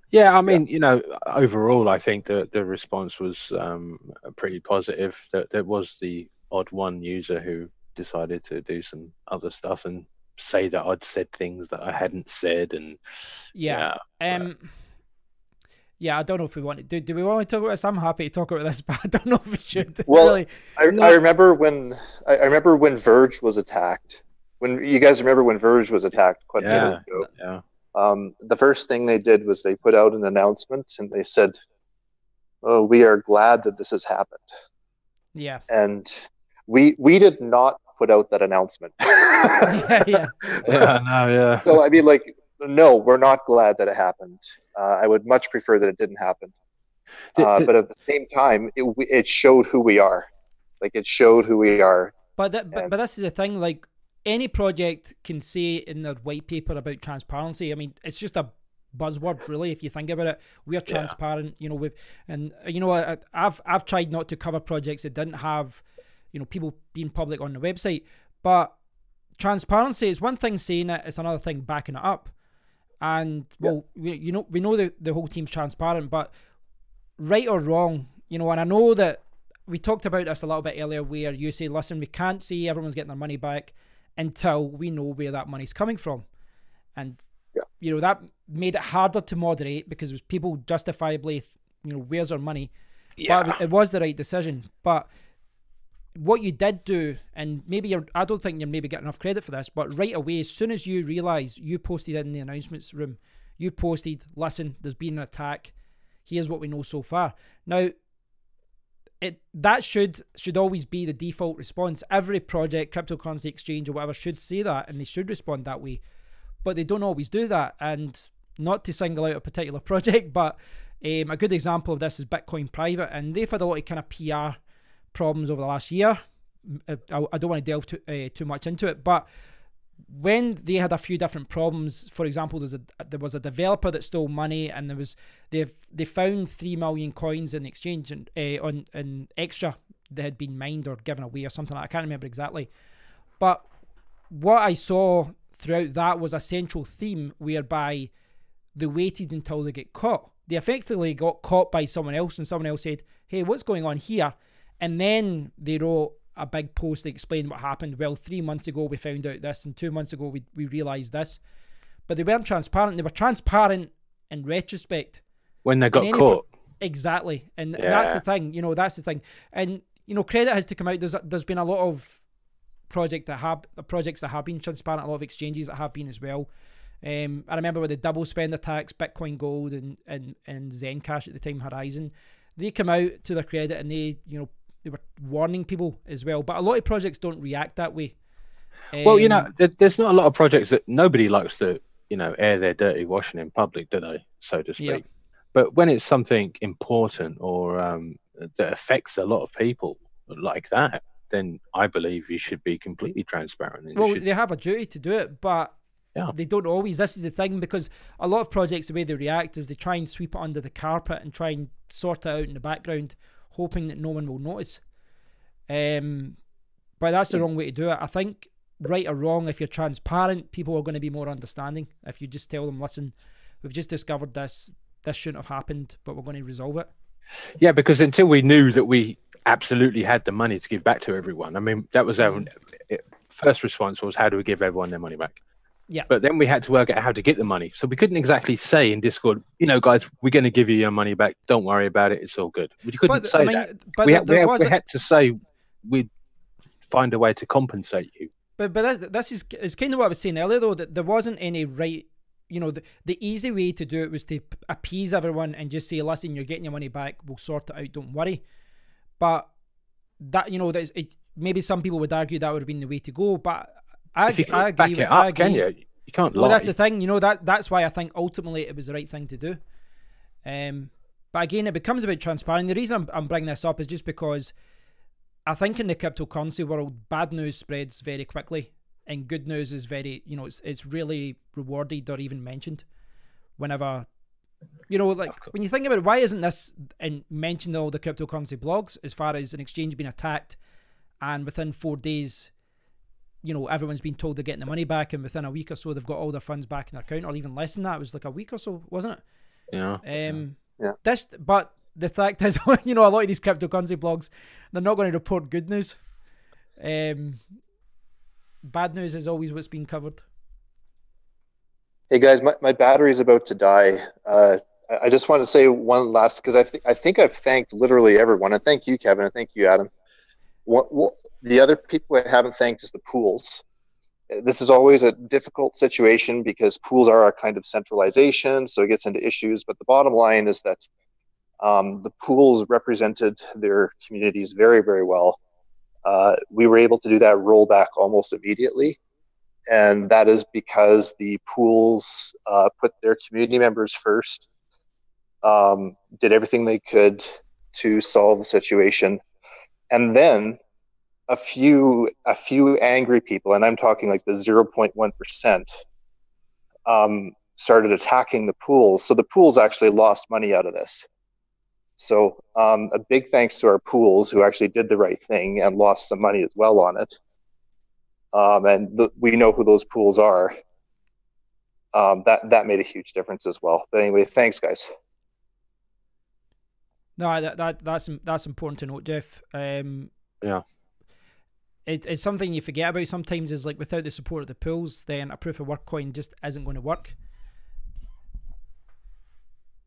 Speaker 3: Yeah, I mean, you know, overall, I think the response was pretty positive. There was the odd one user who decided to do some other stuff and say that I'd said things that I hadn't said, and
Speaker 1: yeah, I don't know if we want to do we want to talk about this? I'm happy to talk about this, but I don't know if we should.
Speaker 5: Well,
Speaker 1: really.
Speaker 5: I remember when Verge was attacked. When you guys remember when Verge was attacked quite a bit ago.
Speaker 3: Yeah.
Speaker 5: The first thing they did was they put out an announcement and they said, "Oh, we are glad that this has happened."
Speaker 1: Yeah.
Speaker 5: And we did not put out that announcement.
Speaker 1: yeah.
Speaker 5: So I mean, like, no, we're not glad that it happened. I would much prefer that it didn't happen. But at the same time, it showed who we are. Like, it showed who we are.
Speaker 1: But this is the thing. Like, any project can say in their white paper about transparency. I mean, it's just a buzzword, really, if you think about it. We are transparent, you know. I've tried not to cover projects that didn't have, you know, people being public on the website. But transparency is one thing saying it; it's another thing backing it up. And well, we know the whole team's transparent, but right or wrong, you know, and I know that we talked about this a little bit earlier, where you say, listen, we can't say everyone's getting their money back until we know where that money's coming from. And, you know, that made it harder to moderate because it was people justifiably, you know, where's our money? Yeah. But it was the right decision. But what you did do, and maybe I don't think you're maybe getting enough credit for this, but right away, as soon as you realised, you posted in the announcements room, you posted, listen, there's been an attack, here's what we know so far. Now, that should always be the default response. Every project, cryptocurrency exchange or whatever, should say that, and they should respond that way. But they don't always do that. And not to single out a particular project, but a good example of this is Bitcoin Private, and they've had a lot of kind of PR problems over the last year. I don't want to delve too much into it, but when they had a few different problems, for example, there was a developer that stole money, and they found 3 million coins in the exchange and on extra that had been mined or given away or something like that. I can't remember exactly, but what I saw throughout that was a central theme whereby they waited until they get caught. They effectively got caught by someone else, and someone else said, hey, what's going on here? And then they wrote a big post that explained what happened. Well, 3 months ago we found out this, and 2 months ago we realised this. But they weren't transparent. They were transparent in retrospect.
Speaker 3: When they got caught.
Speaker 1: Exactly. And that's the thing. You know, that's the thing. And, you know, credit has to come out. There's been a lot of projects that have been transparent, a lot of exchanges that have been as well. I remember with the double spend attacks, Bitcoin Gold and Zencash at the time, Horizon, they come out to their credit and they were warning people as well. But a lot of projects don't react that way.
Speaker 3: Well, you know, there's not a lot of projects that nobody likes to, you know, air their dirty washing in public, do they, so to speak? Yeah. But when it's something important or that affects a lot of people like that, then I believe you should be completely transparent.
Speaker 1: Well, they have a duty to do it, but they don't always. This is the thing, because a lot of projects, the way they react is they try and sweep it under the carpet and try and sort it out in the background, hoping that no one will notice. But that's the wrong way to do it. I think, right or wrong, if you're transparent, people are going to be more understanding. If you just tell them, listen, we've just discovered this shouldn't have happened, but we're going to resolve it.
Speaker 3: Yeah, because until we knew that we absolutely had the money to give back to everyone, I mean, that was our first response was, how do we give everyone their money back?
Speaker 1: Yeah.
Speaker 3: But then we had to work out how to get the money. So we couldn't exactly say in Discord, you know, guys, we're going to give you your money back. Don't worry about it. It's all good. We couldn't say that.
Speaker 1: But
Speaker 3: we had to say we'd find a way to compensate you.
Speaker 1: But this is kind of what I was saying earlier, though, that there wasn't any right, you know, the easy way to do it was to appease everyone and just say, listen, you're getting your money back. We'll sort it out. Don't worry. But that, you know, maybe some people would argue that would have been the way to go. But I agree.
Speaker 3: Can you? You can't lie.
Speaker 1: Well, that's the thing. You know, that's why I think ultimately it was the right thing to do. But again, it becomes about transparency. The reason I'm bringing this up is just because I think in the cryptocurrency world, bad news spreads very quickly, and good news is very, you know, it's really rewarded or even mentioned whenever, you know, like when you think about it, why isn't this mentioned in all the cryptocurrency blogs as far as an exchange being attacked, and within 4 days, you know, everyone's been told they're getting the money back, and within a week or so they've got all their funds back in their account, or even less than that. It was like a week or so, wasn't it?
Speaker 3: Yeah.
Speaker 5: Yeah.
Speaker 1: But the fact is, you know, a lot of these cryptocurrency blogs, they're not going to report good news. Bad news is always what's being covered.
Speaker 5: Hey guys, my battery's about to die. I just want to say one last, because I think I've thanked literally everyone. I thank you, Kevin. I thank you, Adam. The other people I haven't thanked is the pools. This is always a difficult situation because pools are a kind of centralization, so it gets into issues. But the bottom line is that the pools represented their communities very, very well. We were able to do that rollback almost immediately. And that is because the pools put their community members first, did everything they could to solve the situation. And then a few angry people, and I'm talking like the 0.1%, started attacking the pools. So the pools actually lost money out of this. So a big thanks to our pools who actually did the right thing and lost some money as well on it. We know who those pools are. That made a huge difference as well. But anyway, thanks, guys.
Speaker 1: No, that's important to note, Jeff.
Speaker 3: Yeah.
Speaker 1: It's something you forget about sometimes, is like without the support of the pools, then a proof of work coin just isn't going to work.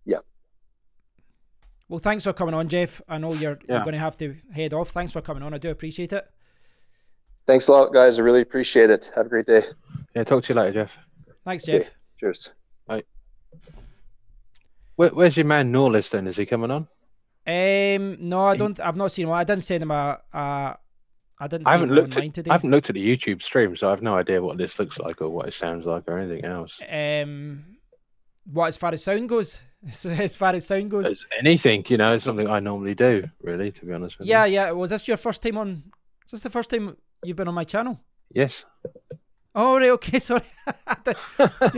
Speaker 5: Yeah.
Speaker 1: Well, thanks for coming on, Jeff. I know you're going to have to head off. Thanks for coming on. I do appreciate it.
Speaker 5: Thanks a lot, guys. I really appreciate it. Have a great day.
Speaker 3: Yeah, talk to you later, Jeff.
Speaker 1: Thanks, Jeff. Okay.
Speaker 5: Cheers.
Speaker 3: Bye. Where's your man Norlis then? Is he coming on?
Speaker 1: No, I don't. I've not seen him. I didn't send him I haven't looked at the
Speaker 3: YouTube stream, so I have no idea what this looks like or what it sounds like or anything else.
Speaker 1: What, as far as sound goes? As far as sound goes?
Speaker 3: It's anything, you know, it's something I normally do, really, to be honest with you.
Speaker 1: Yeah. Was this your first time on? Is this the first time you've been on my channel?
Speaker 3: Yes.
Speaker 1: Oh, right, okay, sorry.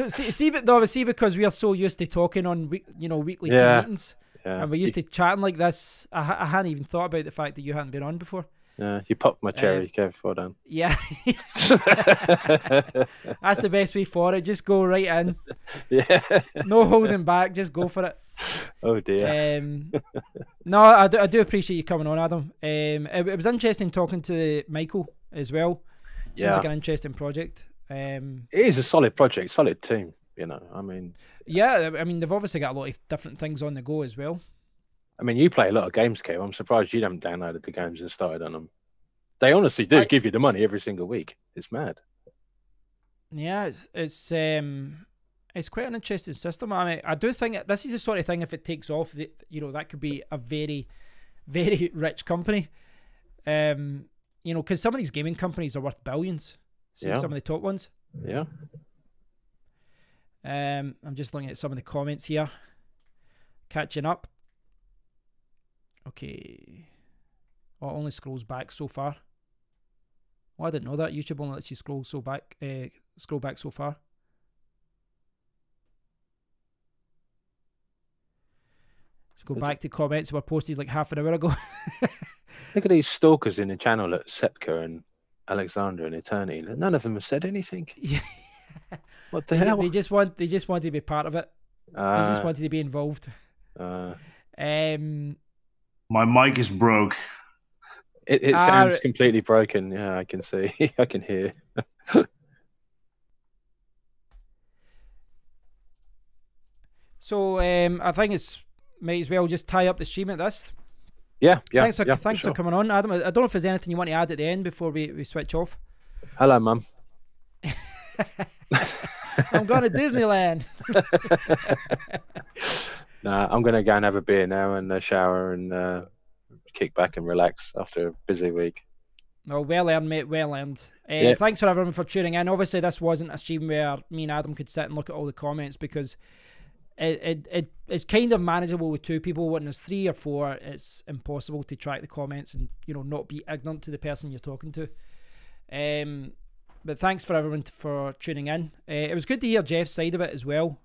Speaker 1: see, because we are so used to talking on weekly team meetings, and we're used to chatting like this. I hadn't even thought about the fact that you hadn't been on before.
Speaker 3: Yeah, you popped my cherry, Kev. Well done.
Speaker 1: Yeah. That's the best way for it. Just go right in.
Speaker 3: Yeah.
Speaker 1: No holding back. Just go for it.
Speaker 3: Oh, dear.
Speaker 1: No, I do appreciate you coming on, Adam. It was interesting talking to Michael as well. Seems like an interesting project.
Speaker 3: It is a solid project, solid team, you know. I mean...
Speaker 1: Yeah, I mean, they've obviously got a lot of different things on the go as well.
Speaker 3: I mean, you play a lot of games, Kev. I'm surprised you haven't downloaded the games and started on them. They honestly do give you the money every single week. It's mad.
Speaker 1: Yeah, it's quite an interesting system. I mean, I do think this is the sort of thing, if it takes off, that could be a very, very rich company. Because some of these gaming companies are worth billions. See some of the top ones.
Speaker 3: Yeah.
Speaker 1: I'm just looking at some of the comments here. Catching up. Okay. Oh, it only scrolls back so far. Oh, I didn't know that. YouTube only lets you scroll back so far. Let's go back to comments that were posted like half an hour ago.
Speaker 3: Look at these stalkers in the channel at Sepka and Alexander and Eternity. None of them have said anything.
Speaker 1: Yeah.
Speaker 3: What the hell?
Speaker 1: They just want to be part of it. He just wanted to be involved.
Speaker 6: My mic is broke.
Speaker 3: It sounds completely broken. Yeah, I can see. I can hear.
Speaker 1: So I think it's might as well just tie up the stream at this.
Speaker 3: Yeah.
Speaker 1: Thanks
Speaker 3: For
Speaker 1: for coming on, Adam. I don't know if there's anything you want to add at the end before we switch off.
Speaker 3: Hello, Mum.
Speaker 1: I'm going to Disneyland.
Speaker 3: Nah, I'm going to go and have a beer now and shower and kick back and relax after a busy week.
Speaker 1: Oh, well earned, mate. Well earned.
Speaker 3: Yeah.
Speaker 1: Thanks for everyone for tuning in. Obviously, this wasn't a stream where me and Adam could sit and look at all the comments because it's kind of manageable with two people. When there's 3 or 4, it's impossible to track the comments and not be ignorant to the person you're talking to. But thanks for everyone for tuning in. It was good to hear Jeff's side of it as well.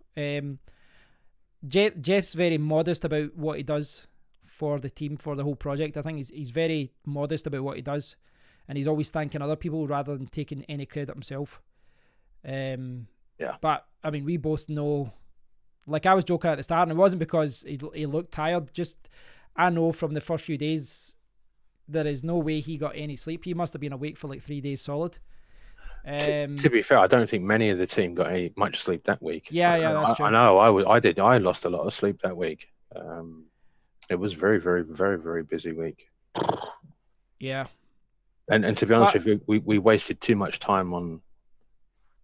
Speaker 1: Jeff's very modest about what he does for the team, for the whole project. I think he's very modest about what he does, and he's always thanking other people rather than taking any credit himself.
Speaker 3: Yeah.
Speaker 1: But I mean, we both know. Like I was joking at the start, and it wasn't because he looked tired. Just I know from the first few days, there is no way he got any sleep. He must have been awake for like 3 days solid.
Speaker 3: To be fair, I don't think many of the team got much sleep that week.
Speaker 1: Yeah, that's true.
Speaker 3: I know. I did. I lost a lot of sleep that week. It was very, very, very, very busy week.
Speaker 1: Yeah.
Speaker 3: And to be honest with you, we wasted too much time on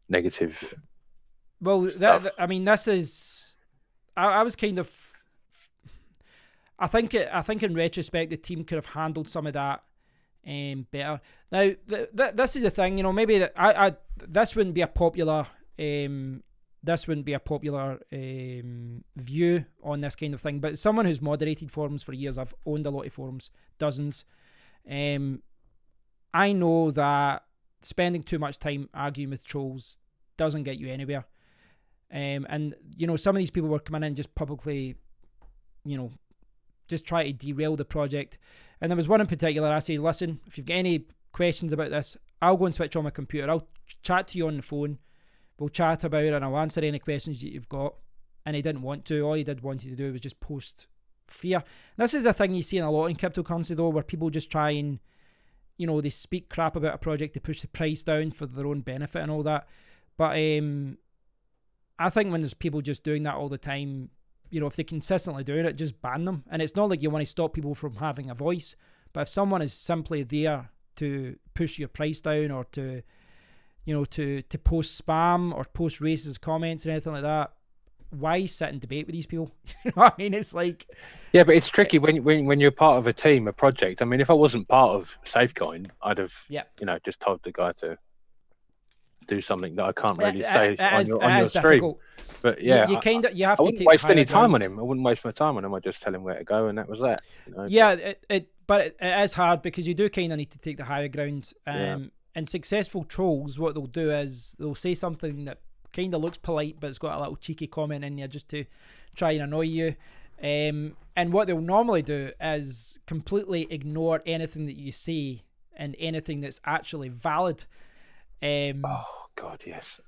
Speaker 3: negative.
Speaker 1: Well, I mean, this is. I was kind of. I think in retrospect, the team could have handled some of that better. Now, this is the thing, maybe that this wouldn't be a popular view on this kind of thing. But someone who's moderated forums for years, I've owned a lot of forums, dozens. I know that spending too much time arguing with trolls doesn't get you anywhere. And some of these people were coming in just publicly, just try to derail the project. And there was one in particular. I say, listen, if you've got any questions about this, I'll go and switch on my computer. I'll chat to you on the phone. We'll chat about it and I'll answer any questions that you've got. And he didn't want to. All he wanted to do was just post fear. This is a thing you see in a lot in cryptocurrency though, where people just try and, they speak crap about a project to push the price down for their own benefit and all that. But I think when there's people just doing that all the time, if they're consistently doing it, just ban them. And it's not like you want to stop people from having a voice, but if someone is simply there to push your price down or to post spam or post racist comments or anything like that, why sit and debate with these people? You know what I mean? It's like...
Speaker 3: Yeah, but it's tricky when you're part of a team, a project. I mean, if I wasn't part of SafeCoin, I'd have, just told the guy to do something that I can't really say on your stream. Difficult. But yeah,
Speaker 1: you have to. I
Speaker 3: wouldn't waste any time on him. I wouldn't waste my time on him. I just tell him where to go, and that was that.
Speaker 1: Yeah, but it is hard because you do kind of need to take the higher ground. And successful trolls, what they'll do is they'll say something that kind of looks polite, but it's got a little cheeky comment in there just to try and annoy you. And what they'll normally do is completely ignore anything that you say and anything that's actually valid.
Speaker 3: Oh God, yes.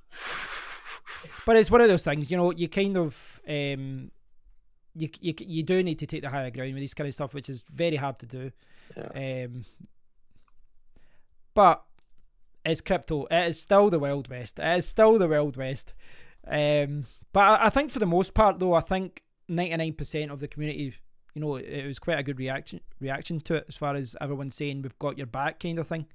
Speaker 1: But it's one of those things, you kind of you do need to take the higher ground with these kind of stuff, which is very hard to do.
Speaker 3: Yeah.
Speaker 1: But it's crypto. It is still the Wild West. But I think for the most part, though, I think 99% of the community, it was quite a good reaction to it, as far as everyone saying we've got your back kind of thing.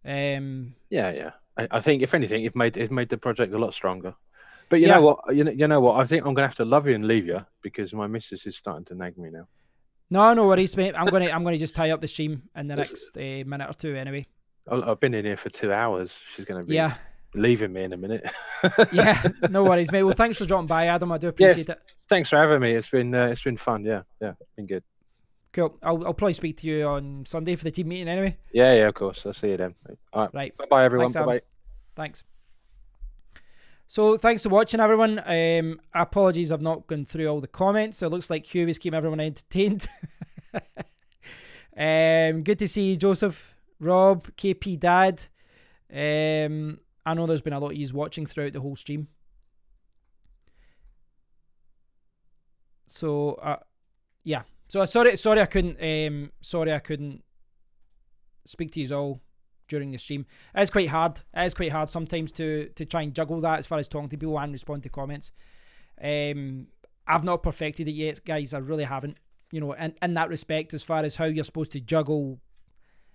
Speaker 3: Yeah. I think if anything, it made the project a lot stronger. But you know what? You know what? I think I'm gonna have to love you and leave you because my missus is starting to nag me now.
Speaker 1: No worries, mate. I'm gonna just tie up the stream in the next minute or two anyway.
Speaker 3: I've been in here for 2 hours. She's gonna be leaving me in a minute.
Speaker 1: Yeah, no worries, mate. Well, thanks for dropping by, Adam. I do appreciate it.
Speaker 3: Thanks for having me. It's been fun. Yeah, it's been good.
Speaker 1: Cool. I'll probably speak to you on Sunday for the team meeting anyway.
Speaker 3: Yeah, of course. I'll see you then. All right. Bye, everyone. Bye.
Speaker 1: Thanks. So thanks for watching, everyone. Apologies, I've not gone through all the comments. So it looks like Hugh is keeping everyone entertained. Good to see you, Joseph, Rob, KP Dad. I know there's been a lot of you watching throughout the whole stream. So yeah. So sorry I couldn't speak to you all during the stream. It's quite hard. It is quite hard sometimes to try and juggle that as far as talking to people and respond to comments. I've not perfected it yet, guys. I really haven't. You know, in that respect, as far as how you're supposed to juggle,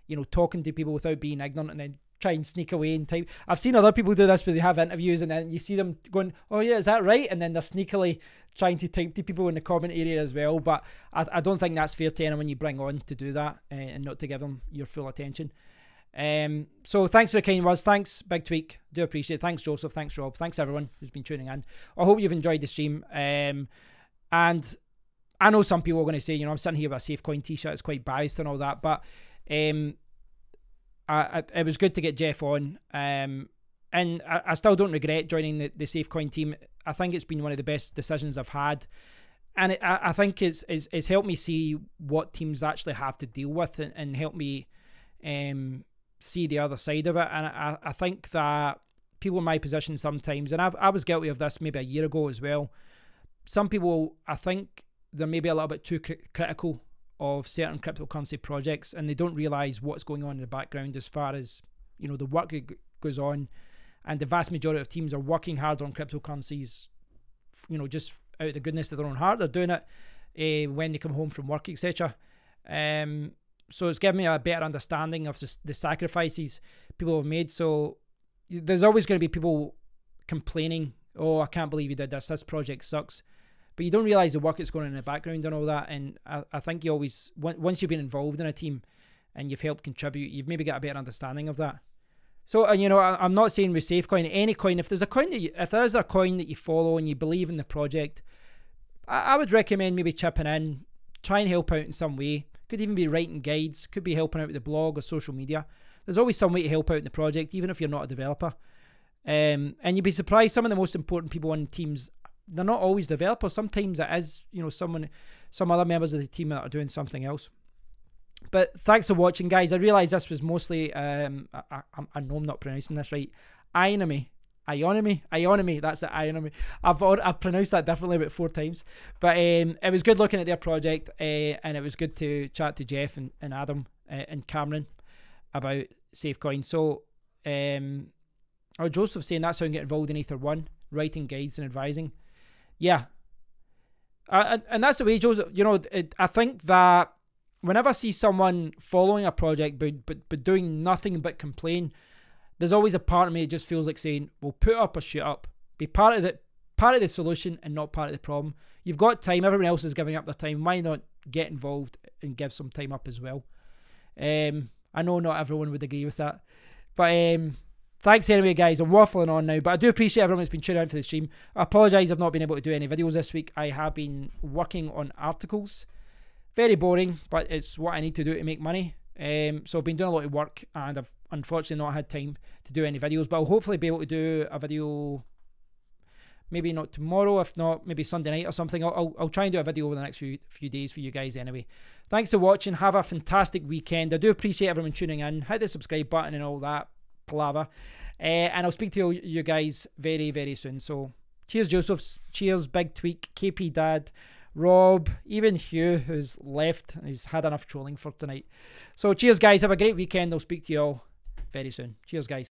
Speaker 1: you know, talking to people without being ignorant and then try and sneak away and type. I've seen other people do this where they have interviews and then you see them going, oh yeah, is that right? And then they're sneakily trying to type to people in the comment area as well. But I don't think that's fair to anyone you bring on to do that and not to give them your full attention. So thanks for the kind words. Thanks, Big Tweak. Do appreciate it. Thanks, Joseph. Thanks, Rob. Thanks, everyone who's been tuning in. I hope you've enjoyed the stream. And I know some people are going to say, you know, I'm sitting here with a SafeCoin t-shirt. It's quite biased and all that. But it was good to get Jeff on. And I still don't regret joining the SafeCoin team. I think it's been one of the best decisions I've had. And I think it's helped me see what teams actually have to deal with and help me see the other side of it. And I think that people in my position sometimes, and I was guilty of this maybe a year ago as well, some people, I think they're maybe a little bit too critical of certain cryptocurrency projects, and they don't realize what's going on in the background as far as, you know, the work that goes on. And the vast majority of teams are working hard on cryptocurrencies, you know, just out of the goodness of their own heart. They're doing it when they come home from work, etc. So it's given me a better understanding of the sacrifices people have made. So there's always going to be people complaining, oh, I can't believe you did this. This project sucks. But you don't realize the work that's going on in the background and all that. And I think you always, once you've been involved in a team and you've helped contribute, you've maybe got a better understanding of that. So, you know, I'm not saying with SafeCoin, any coin, if there's a coin if there's a coin that you follow and you believe in the project, I would recommend maybe chipping in, try and help out in some way. Could even be writing guides, could be helping out with the blog or social media. There's always some way to help out in the project, even if you're not a developer. And you'd be surprised, some of the most important people on teams, they're not always developers. Sometimes it is, you know, some other members of the team that are doing something else. But thanks for watching, guys. I realised this was mostly, I know I'm not pronouncing this right, Ionomy, that's it, Ionomy. I've pronounced that differently about 4 times. But it was good looking at their project, and it was good to chat to Jeff and Adam and Cameron about SafeCoin. So, Joseph saying that's how you get involved in Ether 1, writing guides and advising. Yeah. And that's the way, Joseph, you know, I think that whenever I see someone following a project but doing nothing but complain, there's always a part of me that just feels like saying, well, put up or shut up. Be part of the solution and not part of the problem. You've got time. Everyone else is giving up their time. Why not get involved and give some time up as well? I know not everyone would agree with that. But thanks anyway, guys. I'm waffling on now. But I do appreciate everyone who's been tuning in for the stream. I apologise I've not been able to do any videos this week. I have been working on articles. Very boring, but it's what I need to do to make money. So I've been doing a lot of work and I've unfortunately not had time to do any videos, but I'll hopefully be able to do a video, maybe not tomorrow, if not maybe Sunday night or something. I'll try and do a video over the next few days for you guys anyway. Thanks for watching. Have a fantastic weekend. I do appreciate everyone tuning in. Hit the subscribe button and all that palaver. And I'll speak to you guys very, very soon. So cheers, Joseph. Cheers, Big Tweak, KP Dad, Rob, even Hugh, who's left. He's had enough trolling for tonight. So cheers, guys. Have a great weekend. I'll speak to you all very soon. Cheers, guys.